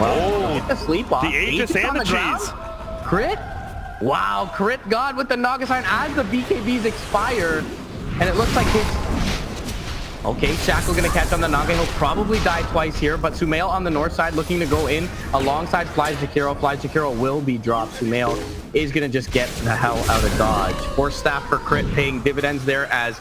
Well, get the sleep off. The Aegis and the cheese. Crit? Wow, crit God with the Naga Siren as the BKBs expire, and it looks like it's... Okay, Shackle gonna catch on the Naga. He'll probably die twice here, but Sumail on the north side looking to go in alongside Fly Jakiro. Fly Jakiro will be dropped. Sumail is gonna just get the hell out of dodge. Force Staff for crit paying dividends there as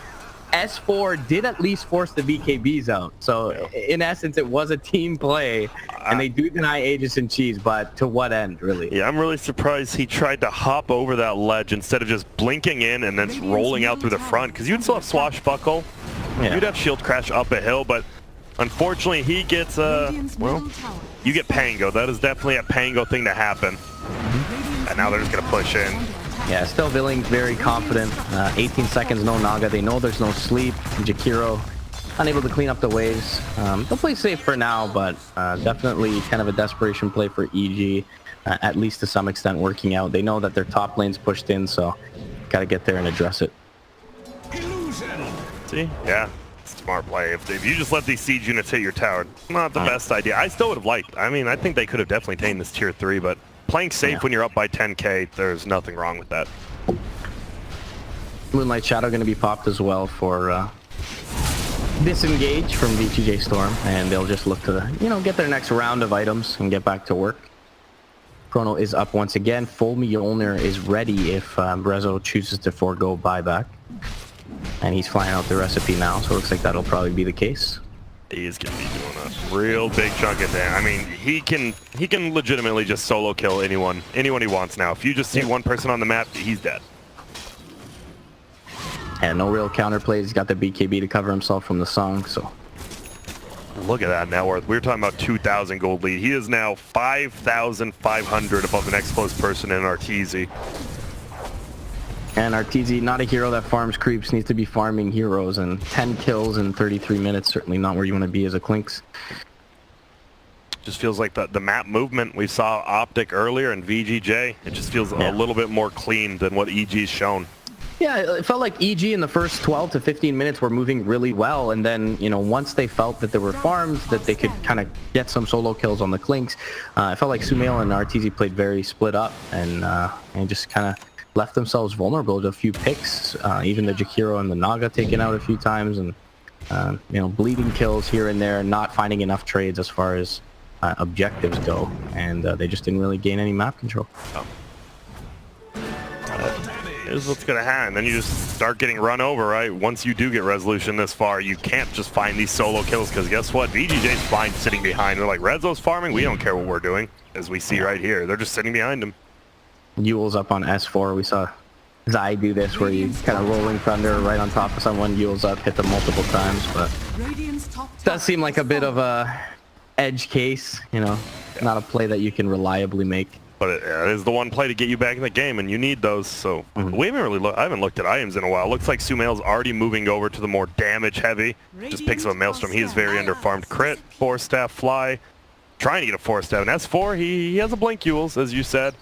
S4 did at least force the BKBs out. So in essence, it was a team play, and they do deny Aegis and Cheese, but to what end, really? Yeah, I'm really surprised he tried to hop over that ledge instead of just blinking in and then rolling out through the front, because you'd still have Swashbuckle. Yeah. You'd have Shield Crash up a hill, but unfortunately he gets, well, you get Pango. That is definitely a Pango thing to happen. And now they're just going to push in. Yeah, still feeling very confident. 18 seconds, no Naga. They know there's no sleep. Jakiro unable to clean up the waves. They'll play safe for now, but definitely kind of a desperation play for EG, at least to some extent working out. They know that their top lane's pushed in, so got to get there and address it. See? Yeah. Smart play. If you just let these siege units hit your tower, not the best idea. I still would have liked. I mean, I think they could have definitely taken this tier 3, but playing safe when you're up by 10k, there's nothing wrong with that. Moonlight Shadow going to be popped as well for disengage from VGJ Storm, and they'll just look to, get their next round of items and get back to work. Chrono is up once again. Full Mjolnir is ready if Rezo chooses to forego buyback. And he's flying out the recipe now, so it looks like that'll probably be the case. He is going to be doing a real big chunk in there. I mean, he can legitimately just solo kill anyone he wants now. If you just see one person on the map, he's dead. And no real counter plays. He's got the BKB to cover himself from the song, so. Look at that net worth. We were talking about 2,000 gold lead. He is now 5,500 above the next close person in Arteezy. And Arteezy, not a hero that farms creeps, needs to be farming heroes, and 10 kills in 33 minutes, certainly not where you want to be as a Clinks. Just feels like the map movement we saw Optic earlier and VGJ, it just feels a little bit more clean than what EG's shown. Yeah, it felt like EG in the first 12 to 15 minutes were moving really well, and then, you know, once they felt that there were farms, that they could kind of get some solo kills on the Clinks, it felt like Sumail and Arteezy played very split up, and just kind of left themselves vulnerable to a few picks, even the Jakiro and the Naga taken out a few times, and, you know, bleeding kills here and there, not finding enough trades as far as objectives go, and they just didn't really gain any map control. Here's what's going to happen. Then you just start getting run over, right? Once you do get resolution this far, you can't just find these solo kills, because guess what? VGJ's fine sitting behind. They're like, Rezo's farming, we don't care what we're doing, as we see right here. They're just sitting behind him. Yule's up on S4. We saw Zai do this, where he's kind of rolling thunder right on top of someone. Yule's up, hit them multiple times, but does seem like a bit of a edge case, you know, not a play that you can reliably make. But it is the one play to get you back in the game, and you need those. So we haven't really I haven't looked at items in a while. Looks like Sumail's already moving over to the more damage heavy. Just picks up a Maelstrom. He is very underfarmed. Crit, 4-staff, fly, trying to get a 4-staff. And S4, he has a blink Yules, as you said,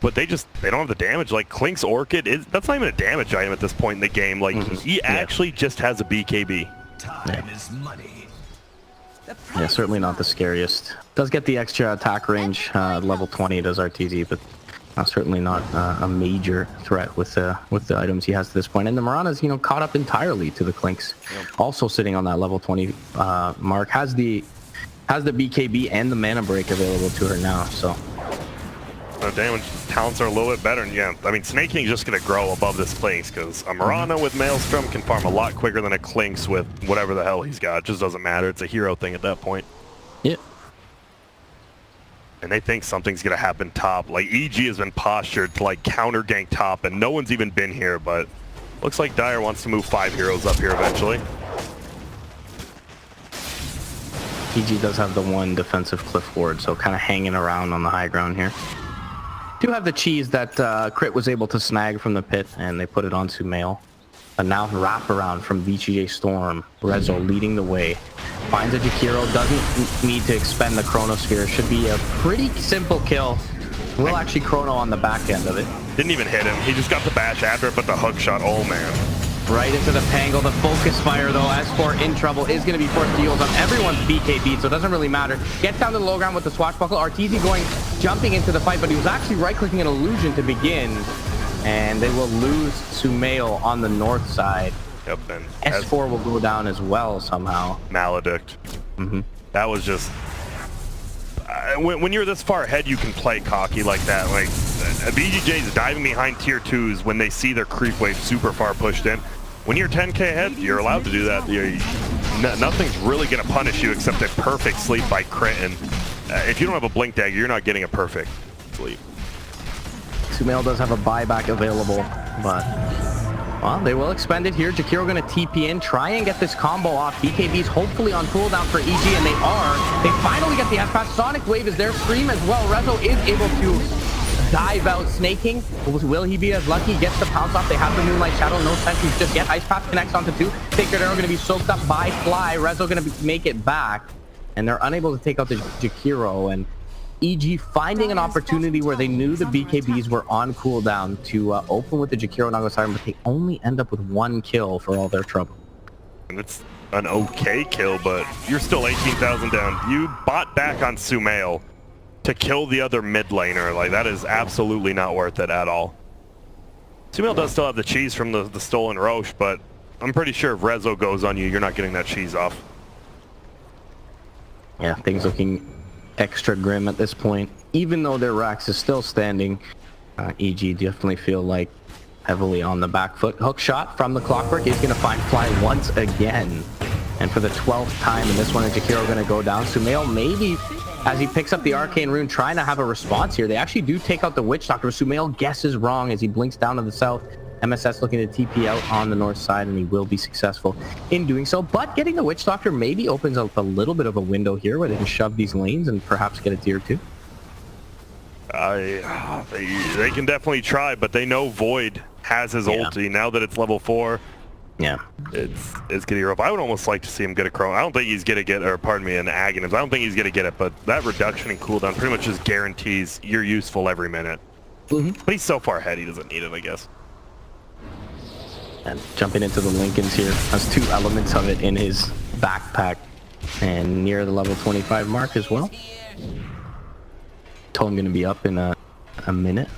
but they don't have the damage. Like Clink's Orchid, that's not even a damage item at this point in the game. Like he actually just has a BKB. Time is money. Yeah, certainly not the scariest. Does get the extra attack range, level 20 does Arteezy, but certainly not a major threat with the items he has to this point. And the Mirana's, you know, caught up entirely to the Clinks. Also sitting on that level 20 mark, has the BKB and the mana break available to her now, so. The damage talents are a little bit better, and yeah, I mean, Snake King's just going to grow above this Clinks, because a Mirana with Maelstrom can farm a lot quicker than a Clinks with whatever the hell he's got. It just doesn't matter. It's a hero thing at that point. Yeah. And they think something's going to happen top. Like, EG has been postured to, like, counter gank top, and no one's even been here, but looks like Dire wants to move 5 heroes up here eventually. EG does have the one defensive cliff ward, so kind of hanging around on the high ground here. Do have the cheese that Crit was able to snag from the pit, and they put it on Sumail. And now wraparound from VGJ Storm. Rezo leading the way. Finds a Jakiro, doesn't need to expend the Chronosphere. Should be a pretty simple kill. Will actually Chrono on the back end of it. Didn't even hit him. He just got the bash after it, but the hook shot, oh man. Right into the Pangle. The focus fire, though, S4 in trouble, is going to be forced to yield on everyone's BKB, so it doesn't really matter. Gets down to the low ground with the swashbuckle. Arteezy jumping into the fight, but he was actually right-clicking an illusion to begin. And they will lose Sumail on the north side. Yep, and S4 will go down as well somehow. Maledict. That was just... when you're this far ahead, you can play cocky like that. Like, VGJ's diving behind tier 2s when they see their creep wave super far pushed in. When you're 10k ahead, you're allowed to do that. Nothing's really going to punish you except a perfect sleep by Crit. And if you don't have a blink dagger, you're not getting a perfect sleep. Sumail does have a buyback available, but... well, they will expend it here. Jakiro going to TP in, try and get this combo off. BKB's hopefully on cooldown for EG, and they are. They finally get the S-Pass. Sonic Wave is their scream as well. Rezo is able to dive out Snaking. Will he be as lucky? Gets the pounce off. They have the Moonlight Shadow. No sentries just yet. Ice Path connects onto 2. Sacred Arrow going to be soaked up by Fly. Rezo going to make it back, and they're unable to take out the Jakiro, and EG finding an opportunity where they knew the BKBs were on cooldown to open with the Jakiro Naga Siren, but they only end up with 1 kill for all their trouble. And it's an okay kill, but you're still 18,000 down. You bought back on Sumail to kill the other mid laner. Like, that is absolutely not worth it at all. Sumail does still have the cheese from the stolen Roche, but I'm pretty sure if Rezo goes on you, you're not getting that cheese off. Yeah, things looking extra grim at this point. Even though their Rax is still standing, EG definitely feel like heavily on the back foot. Hook shot from the Clockwork is going to find Fly once again. And for the 12th time in this one, Jakiro going to go down. Sumail maybe, as he picks up the Arcane Rune, trying to have a response here. They actually do take out the Witch Doctor. Sumail guesses wrong as he blinks down to the south. MSS looking to TP out on the north side, and he will be successful in doing so. But getting the Witch Doctor maybe opens up a little bit of a window here where they can shove these lanes and perhaps get a tier 2. They can definitely try, but they know Void has his ulti. Now that it's level 4, yeah, it's getting rough. I would almost like to see him get a Chrono. I don't think he's going to get, or pardon me, an Aghanim. I don't think he's going to get it, but that reduction in cooldown pretty much just guarantees you're useful every minute. But he's so far ahead, he doesn't need it, I guess. And jumping into the Lincolns here, has 2 elements of it in his backpack, and near the level 25 mark as well. Totem going to be up in a minute.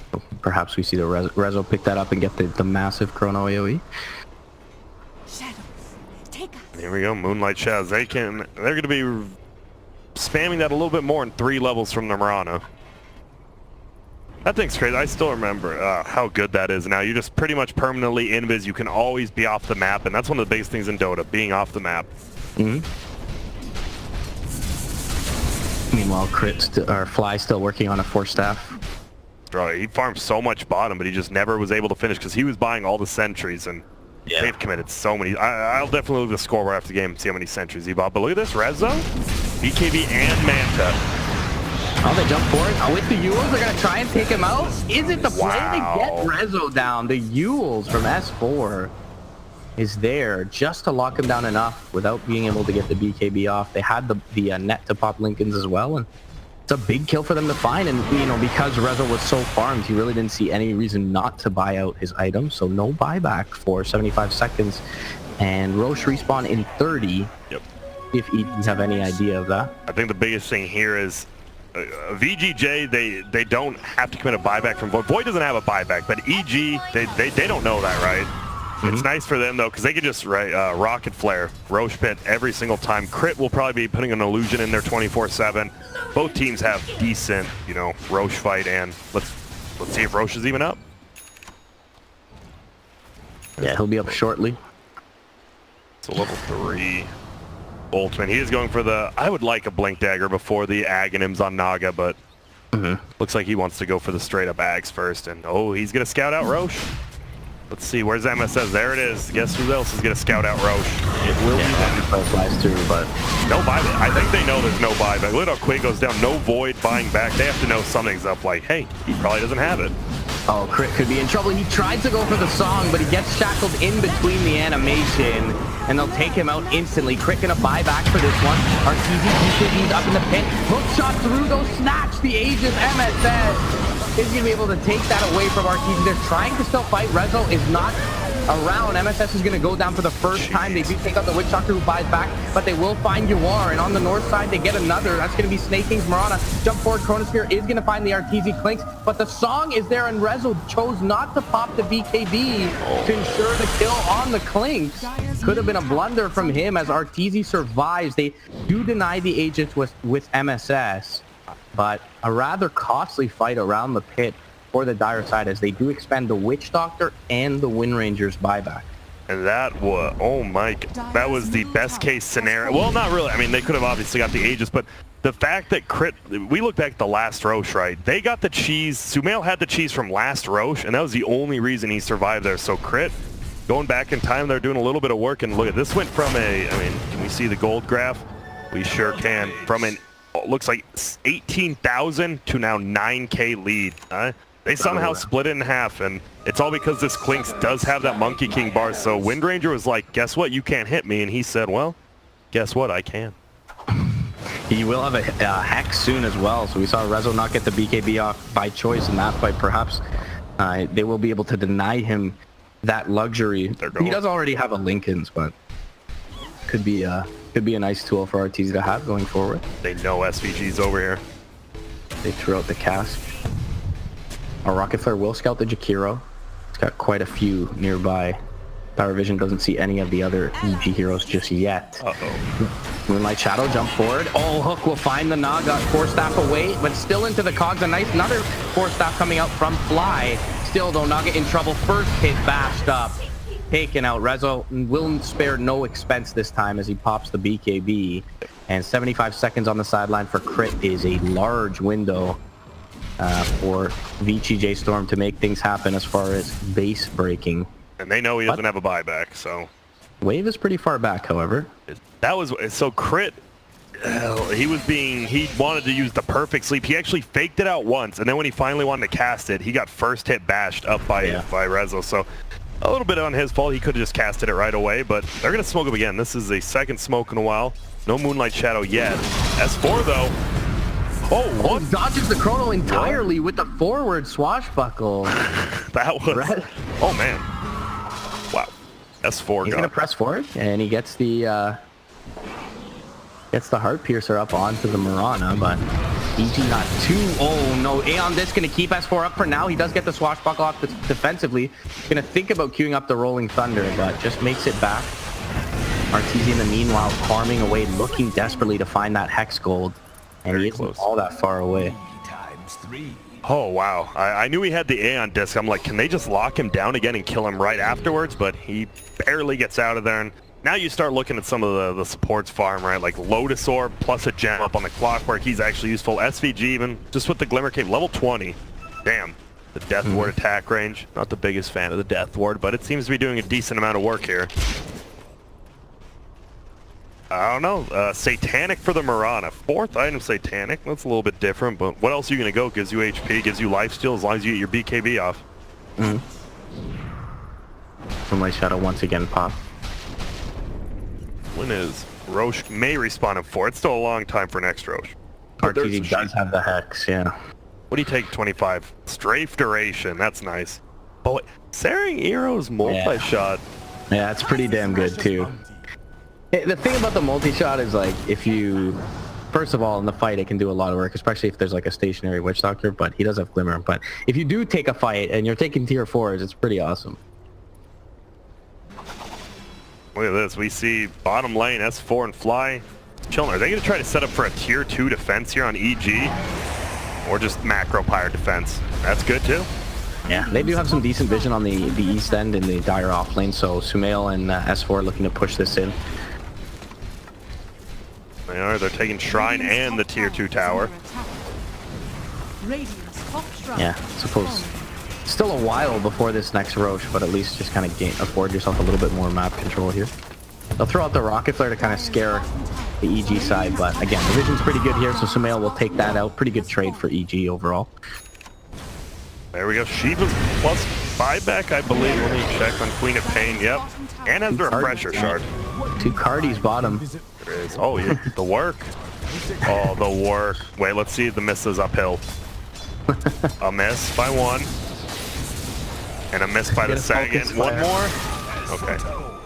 Perhaps we see the Rezo pick that up and get the massive Chrono AoE. Shadows, take us. Here we go, Moonlight Shadows. They're going to be spamming that a little bit more in 3 levels from the Mirana. That thing's crazy. I still remember how good that is now. You're just pretty much permanently invis. You can always be off the map, and that's one of the biggest things in Dota, being off the map. Meanwhile, Fly still working on a 4-staff. He farmed so much bottom, but he just never was able to finish because he was buying all the sentries, and they've committed so many. I'll definitely look at the scoreboard after the game and see how many sentries he bought. But look at this, Rezo, BKB, and Manta. Oh, they jump forward with the Yules. They're going to try and take him out. Is it the play to get Rezo down? The Yules from S4 is there just to lock him down enough without being able to get the BKB off. They had the net to pop Lincolns as well, and it's a big kill for them to find. And, you know, because Rezo was so farmed, he really didn't see any reason not to buy out his items. So no buyback for 75 seconds. And Roche respawn in 30. Yep. If you have any idea of that. I think the biggest thing here is VGJ, they don't have to commit a buyback from Void. Void doesn't have a buyback, but EG, they don't know that, right? It's nice for them, though, because they can just Rocket Flare, Roche Pit every single time. Crit will probably be putting an illusion in there 24/7. Both teams have decent, you know, Roche fight, and let's see if Roche is even up. Yeah, he'll be up shortly. So level 3. Ultimate. He is going for the, I would like a Blink Dagger before the Aghanims on Naga, but looks like he wants to go for the straight up Ags first. And oh, he's going to scout out Roche. Let's see, where's MSS? There it is. Guess who else is going to scout out Roche? It will be them. Last 2, but no buyback. I think they know there's no buyback. Look at how Quig goes down. No Void buying back. They have to know something's up. Like, hey, he probably doesn't have it. Oh, Crit could be in trouble. He tried to go for the song, but he gets shackled in between the animation, and they'll take him out instantly. Crit gonna buy back for this one. RTZ up in the pit. Hook shot through, those snatch the Aegis. MSS is gonna be able to take that away from RTZ. They're trying to still fight. Rezo is not around. MSS is going to go down for the first time. They do take out the Witch Doctor who buys back, but they will find Yuar. And on the north side, they get another. That's going to be Snake King's Mirana. Jump forward, Chronosphere is going to find the RTZ Clinks, but the song is there, and Rezo chose not to pop the BKB to ensure the kill on the Clinks. Could have been a blunder from him as RTZ survives. They do deny the Aegis with MSS, but a rather costly fight around the pit for the Dire side as they do expend the Witch Doctor and the Wind Ranger's buyback. And that was, oh my, that was the best case scenario. Well, not really. I mean, they could have obviously got the Aegis, but the fact that Crit, we look back at the last Roche, right? They got the cheese. Sumail had the cheese from last Roche, and that was the only reason he survived there. So Crit, going back in time, they're doing a little bit of work. And look at this, went from a, I mean, can we see the gold graph? We sure can. From an, looks like 18,000 to now 9K lead. They somehow split it in half, and it's all because this Clinks does have that Monkey King bar. So Wind Ranger was like, guess what? You can't hit me. And he said, well, guess what? I can. He will have a Hex soon as well. So we saw Rezo not get the BKB off by choice in that fight. Perhaps they will be able to deny him that luxury. He does already have a Lincoln's, but could be a nice tool for RTZ to have going forward. They know SVG's over here. They threw out the cask. A Rocket Flare will scout the Jakiro. It's got quite a few nearby. Power Vision doesn't see any of the other EG heroes just yet. Moonlight Shadow, jump forward. Oh, Hook will find the Naga. 4-staff away, but still into the cogs. A nice, another 4-staff coming out from Fly. Still, though, Naga in trouble. First hit bashed up. Taken out. Rezo will spare no expense this time as he pops the BKB. And 75 seconds on the sideline for Crit is a large window. for VGJ Storm to make things happen as far as base breaking. And they know he doesn't have a buyback, so. Wave is pretty far back, however. That was, so Crit, he wanted to use the perfect sleep. He actually faked it out once, and then when he finally wanted to cast it, he got first hit bashed up by Rezo. So a little bit on his fault. He could have just casted it right away, but they're going to smoke him again. This is a second smoke in a while. No Moonlight Shadow yet. S4 though. Oh, what? He dodges the chrono entirely with the forward swashbuckle. That was... Oh, man. Wow. S4 He's going to press forward, and he gets the Heart Piercer up onto the Mirana, but EG not too... Oh, no. Aeon Disc going to keep S4 up for now. He does get the swashbuckle off defensively. Going to think about queuing up the Rolling Thunder, but just makes it back. Arteezy in the meanwhile farming away, looking desperately to find that Hex Gold. And he isn't all that far away. Oh, wow. I knew he had the Aeon Disc. I'm like, can they just lock him down again and kill him right afterwards? But he barely gets out of there. And now you start looking at some of the supports farm, right? Like Lotus Orb plus a gem up on the Clockwork. He's actually useful. SVG even, just with the Glimmer Cave, level 20. Damn. The Death Ward attack range. Not the biggest fan of the Death Ward, but it seems to be doing a decent amount of work here. I don't know. Satanic for the Mirana. 4th item, Satanic. That's a little bit different, but what else are you going to go? Gives you HP, gives you lifesteal as long as you get your BKB off. Moonlight Shadow once again pop. When is Roche may respawn in 4. It's still a long time for next Roche. Arteezy does have the Hex, yeah. What do you take, 25? Strafe duration. That's nice. Oh, Saring Ero's multi-shot. Yeah, it's pretty damn good, too. The thing about the multi-shot is, like, if you... First of all, in the fight, it can do a lot of work, especially if there's, like, a stationary Witch Doctor, but he does have Glimmer. But if you do take a fight and you're taking tier 4s, it's pretty awesome. Look at this. We see bottom lane, S4 and Fly. Chilling. Are they going to try to set up for a tier 2 defense here on EG? Or just macro Pyre defense? That's good, too. Yeah, they do have some decent vision on the east end in the dire off lane, so Sumail and S4 looking to push this in. They are. They're taking Shrine and the tier 2 tower. Yeah, I suppose. Still a while before this next Roche, but at least just kind of afford yourself a little bit more map control here. They'll throw out the Rocket Flare to kind of scare the EG side, but again, the vision's pretty good here, so Sumail will take that out. Pretty good trade for EG overall. There we go. Shiva's plus buyback, I believe. Let me check on Queen of Pain. Yep. And has the Refresher Shard. 2 Cardi's bottom. There is. Oh, yeah. The work. Oh, the work. Wait, let's see the misses uphill. A miss by 1. And a miss by the second. One more. Okay.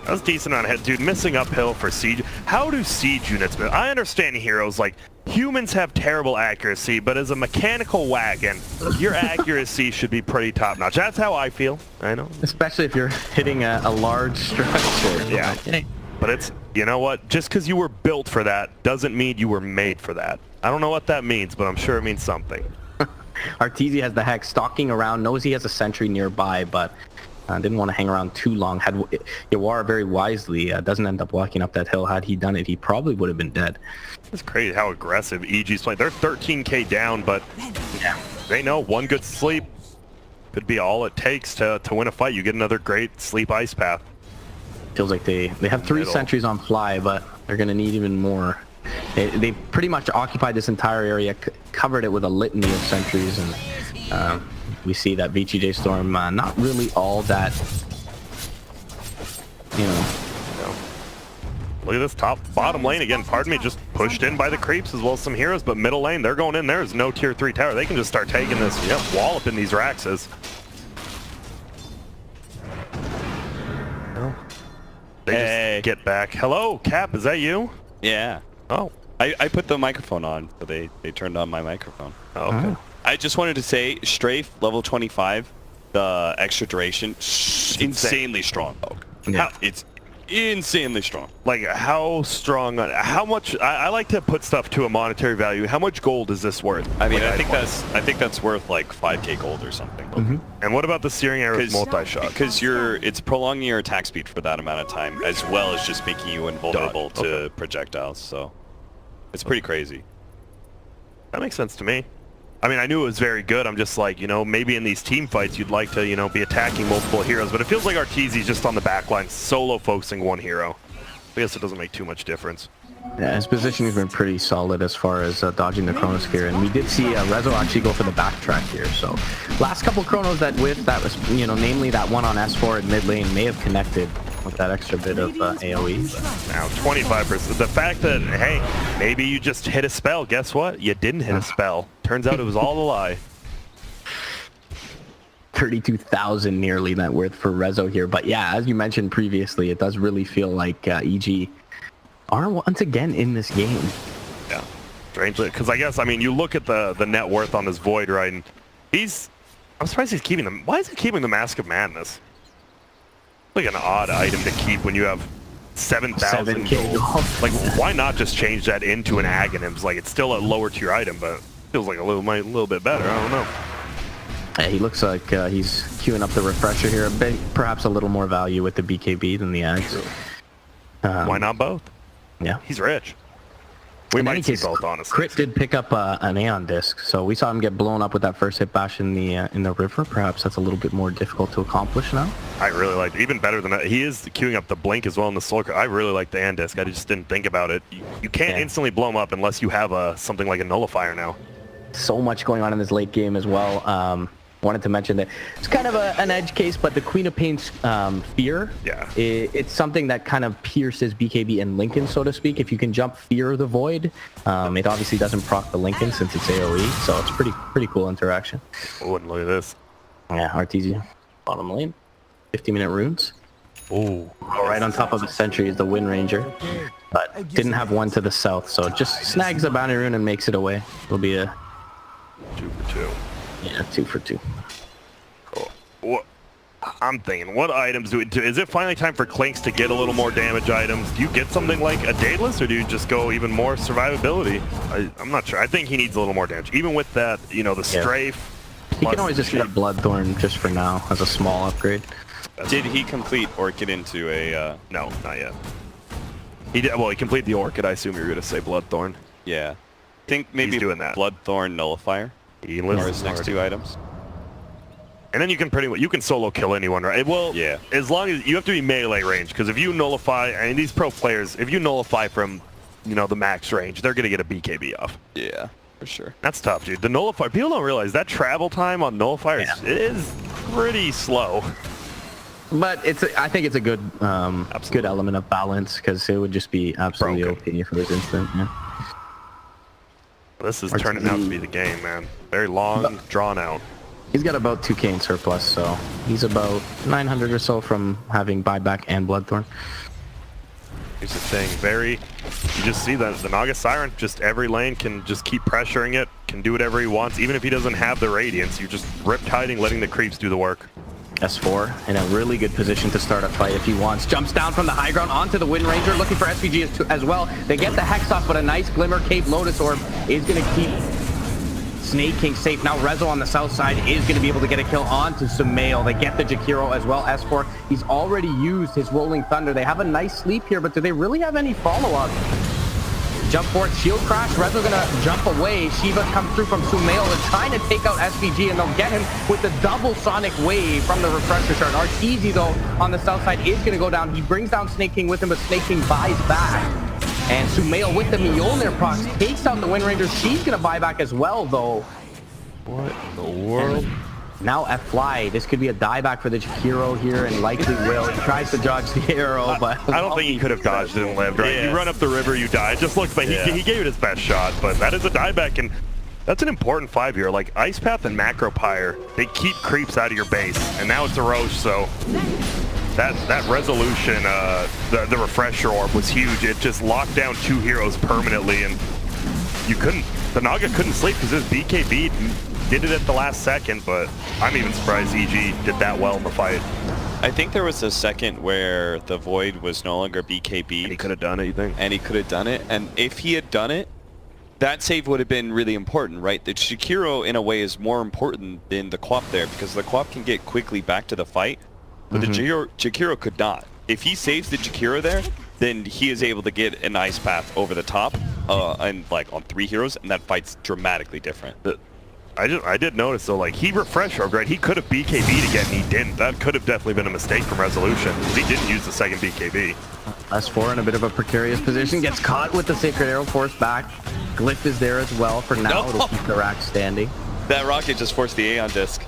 That was decent on head. Dude, missing uphill for Siege. How do Siege units miss? I understand heroes, like, humans have terrible accuracy, but as a mechanical wagon, your accuracy should be pretty top-notch. That's how I feel. I know. Especially if you're hitting a large structure. Yeah. But it's, you know what? Just because you were built for that doesn't mean you were made for that. I don't know what that means, but I'm sure it means something. Arteezy has the Hex stalking around, knows he has a sentry nearby, but didn't want to hang around too long. Had Yawar very wisely doesn't end up walking up that hill. Had he done it, he probably would have been dead. It's crazy how aggressive EG's playing. They're 13k down, but yeah, they know one good sleep could be all it takes to win a fight. You get another great sleep ice path. Feels like they have 3 sentries on Fly, but they're going to need even more. They pretty much occupied this entire area, covered it with a litany of sentries, and we see that VGJ Storm not really all that, you know. Look at this bottom lane again, pardon me, just pushed in by the creeps as well as some heroes, but middle lane, they're going in. There's no tier 3 tower. They can just start taking this, walloping these Raxes. They just get back. Hello, Cap, is that you? Yeah. Oh. I put the microphone on, so they turned on my microphone. Oh, okay. I just wanted to say, Strafe, level 25, the extra duration, insanely strong. Yeah. It's insanely strong. Like, how strong, how much, I like to put stuff to a monetary value. How much gold is this worth? I mean, I think that's worth like 5k gold or something. And what about the Searing Arrow's multi-shot? Because it's prolonging your attack speed for that amount of time, as well as just making you invulnerable to projectiles, so it's pretty crazy. That makes sense to me. I mean, I knew it was very good. I'm just like, you know, maybe in these team fights you'd like to, you know, be attacking multiple heroes, but it feels like Arteezy's just on the back line, solo focusing one hero. I guess it doesn't make too much difference. Yeah, his position has been pretty solid as far as dodging the Chronosphere, and we did see Rezo actually go for the backtrack here. So last couple Chronos that whiffed, that was, you know, namely that one on S4 in mid lane may have connected with that extra bit of AoE. Now 25%. The fact that, hey, maybe you just hit a spell. Guess what? You didn't hit a spell. Turns out it was all a lie. 32,000 nearly net worth for Rezo here. But yeah, as you mentioned previously, it does really feel like EG are once again in this game. Yeah, strangely, because I guess, I mean, you look at the net worth on this Void, right, and I'm surprised he's keeping them. Why is he keeping the Mask of Madness? Like an odd item to keep when you have 7,000 gold. Like, why not just change that into an Aghanims? Like, it's still a lower tier item, but feels like a little bit better. I don't know. Yeah, he looks like he's queuing up the refresher here a bit, perhaps a little more value with the BKB than the Ags. Why not both? Yeah, he's rich. We might see both, honestly. Crit did pick up an Aeon disc, so we saw him get blown up with that first hit bash in the river. Perhaps that's a little bit more difficult to accomplish now. I really like it. Even better than that. He is queuing up the blink as well in the soul. I really like the Aeon disc. I just didn't think about it. You can't instantly blow him up unless you have something like a nullifier now. So much going on in this late game as well. Wanted to mention that it's kind of an edge case, but the Queen of Pain's Fear, it's something that kind of pierces BKB and Lincoln, so to speak. If you can jump Fear the Void, it obviously doesn't proc the Lincoln since it's AoE, so it's pretty cool interaction. Oh, and look at this. Yeah, Arteezy, bottom lane, 50-minute runes. Oh, right on top of the Sentry is the Wind Ranger, but didn't have one to the south, so just snags the bounty rune and makes it away. It'll be a 2 for 2. Yeah, 2 for 2. Cool. What, I'm thinking, what items do it do? Is it finally time for Clinks to get a little more damage items? Do you get something like a Daedalus, or do you just go even more survivability? I'm not sure. I think he needs a little more damage. Even with that, you know, the Strafe. He can always just get a Bloodthorn just for now as a small upgrade. Did he complete Orchid into a... No, not yet. He did. Well, he completed the Orchid. I assume you were going to say Bloodthorn. Yeah. I think maybe he's doing that. Bloodthorn Nullifier. He lives or his next 2 items. And then you can solo kill anyone, right? Well, yeah. As long as you have to be melee range, because if you nullify, and these pro players, if you nullify from, you know, the max range, they're gonna get a BKB off. Yeah, for sure. That's tough, dude. The nullifier, people don't realize that travel time on nullifiers is pretty slow. But I think it's a good good element of balance, because it would just be absolutely OP for this instant. Yeah. This is turning out to be the game, man. Very long, drawn out. He's got about 2k in surplus, so he's about 900 or so from having buyback and Bloodthorn. Here's the thing, you just see that the Naga Siren, just every lane can just keep pressuring it, can do whatever he wants. Even if he doesn't have the Radiance, you're just riptiding, letting the creeps do the work. S4 in a really good position to start a fight if he wants. Jumps down from the high ground onto the Wind Ranger, looking for SVG as well. They get the Hex off, but a nice Glimmer Cape Lotus Orb is going to keep Snake King safe. Now Rezo on the south side is going to be able to get a kill onto Sumail. They get the Jakiro as well. S4, he's already used his Rolling Thunder. They have a nice sleep here, but do they really have any follow-up? Jump forward, shield crash. Rezo gonna jump away. Shiva comes through from Sumail. They're trying to take out SVG, and they'll get him with the double Sonic Wave from the Refresher Shard. Arteezy, though, on the south side is gonna go down. He brings down Snake King with him, but Snake King buys back. And Sumail with the Mjolnir procs takes out the Wind Ranger. She's gonna buy back as well, though. What in the world? Now F-Fly, this could be a dieback for the Jakiro here, and likely will. He tries to dodge the arrow, but... I don't think he could have dodged it and lived, right? Yeah. You run up the river, you die. It just looks like he gave it his best shot, but that is a dieback, and that's an important 5 here. Like, Ice Path and Macro Pyre, they keep creeps out of your base, and now it's a Roche, so... That resolution, the Refresher Orb was huge. It just locked down 2 heroes permanently, and the Naga couldn't sleep because his BKB did it at the last second, but I'm even surprised EG did that well in the fight. I think there was a second where the Void was no longer BKB. And he could have done it, you think? And he could have done it, and if he had done it, that save would have been really important, right? The Jakiro, in a way, is more important than the Quap there, because the Quap can get quickly back to the fight, but the Jakiro could not. If he saves the Jakiro there, then he is able to get an Ice Path over the top, and like on 3 heroes, and that fight's dramatically different. I did notice though, like he refreshed Rogue, right? He could have BKB'd again, and he didn't. That could have definitely been a mistake from Resolution. He didn't use the second BKB. S4 in a bit of a precarious position, gets caught with the Sacred Arrow, forced back. Glyph is there as well for now. It'll keep the rack standing. That rocket just forced the Aeon disc.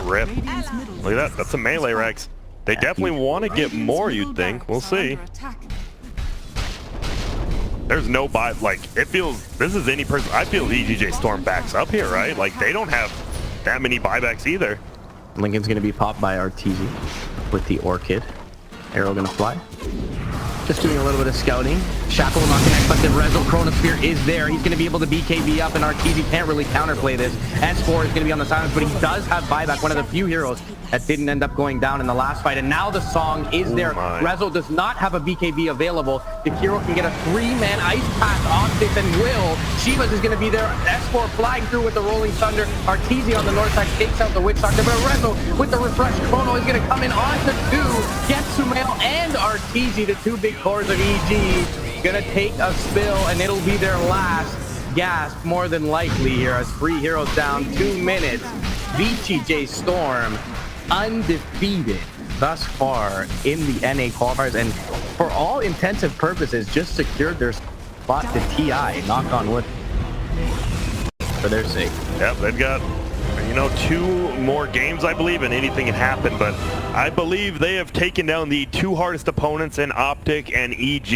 Rip. Look at that. That's a melee Rex. They definitely want to get more, you'd think. We'll see. There's no buy. Like, it feels, this is any person. I feel VGJ Storm backs up here, right? Like, they don't have that many buybacks either. Lincoln's going to be popped by Arteezy with the Orchid. Arrow going to fly. Just doing a little bit of scouting. Shackle will not connect, but the Rezo Chronosphere is there. He's going to be able to BKB up, and Arteezy can't really counterplay this. S4 is going to be on the silence, but he does have buyback. One of the few heroes that didn't end up going down in the last fight, and now the song is there. Rezo does not have a BKB available. The hero can get a 3-man ice pass on this, and will. Shivas is going to be there. S4 flying through with the Rolling Thunder. Arteezy on the north side takes out the Witch Doctor, but Rezo with the refreshed Chrono is going to come in onto 2. Gets Sumail and Arteezy, the 2 big cores of EG. Gonna take a spill, and it'll be their last gasp more than likely here, as 3 heroes down, 2 minutes. VGJ Storm undefeated thus far in the NA qualifiers, and for all intensive purposes just secured their spot to TI. Knock on wood for their sake. Yep, they've got, you know, 2 more games, I believe, and anything can happen, but I believe they have taken down the 2 hardest opponents in Optic and EG.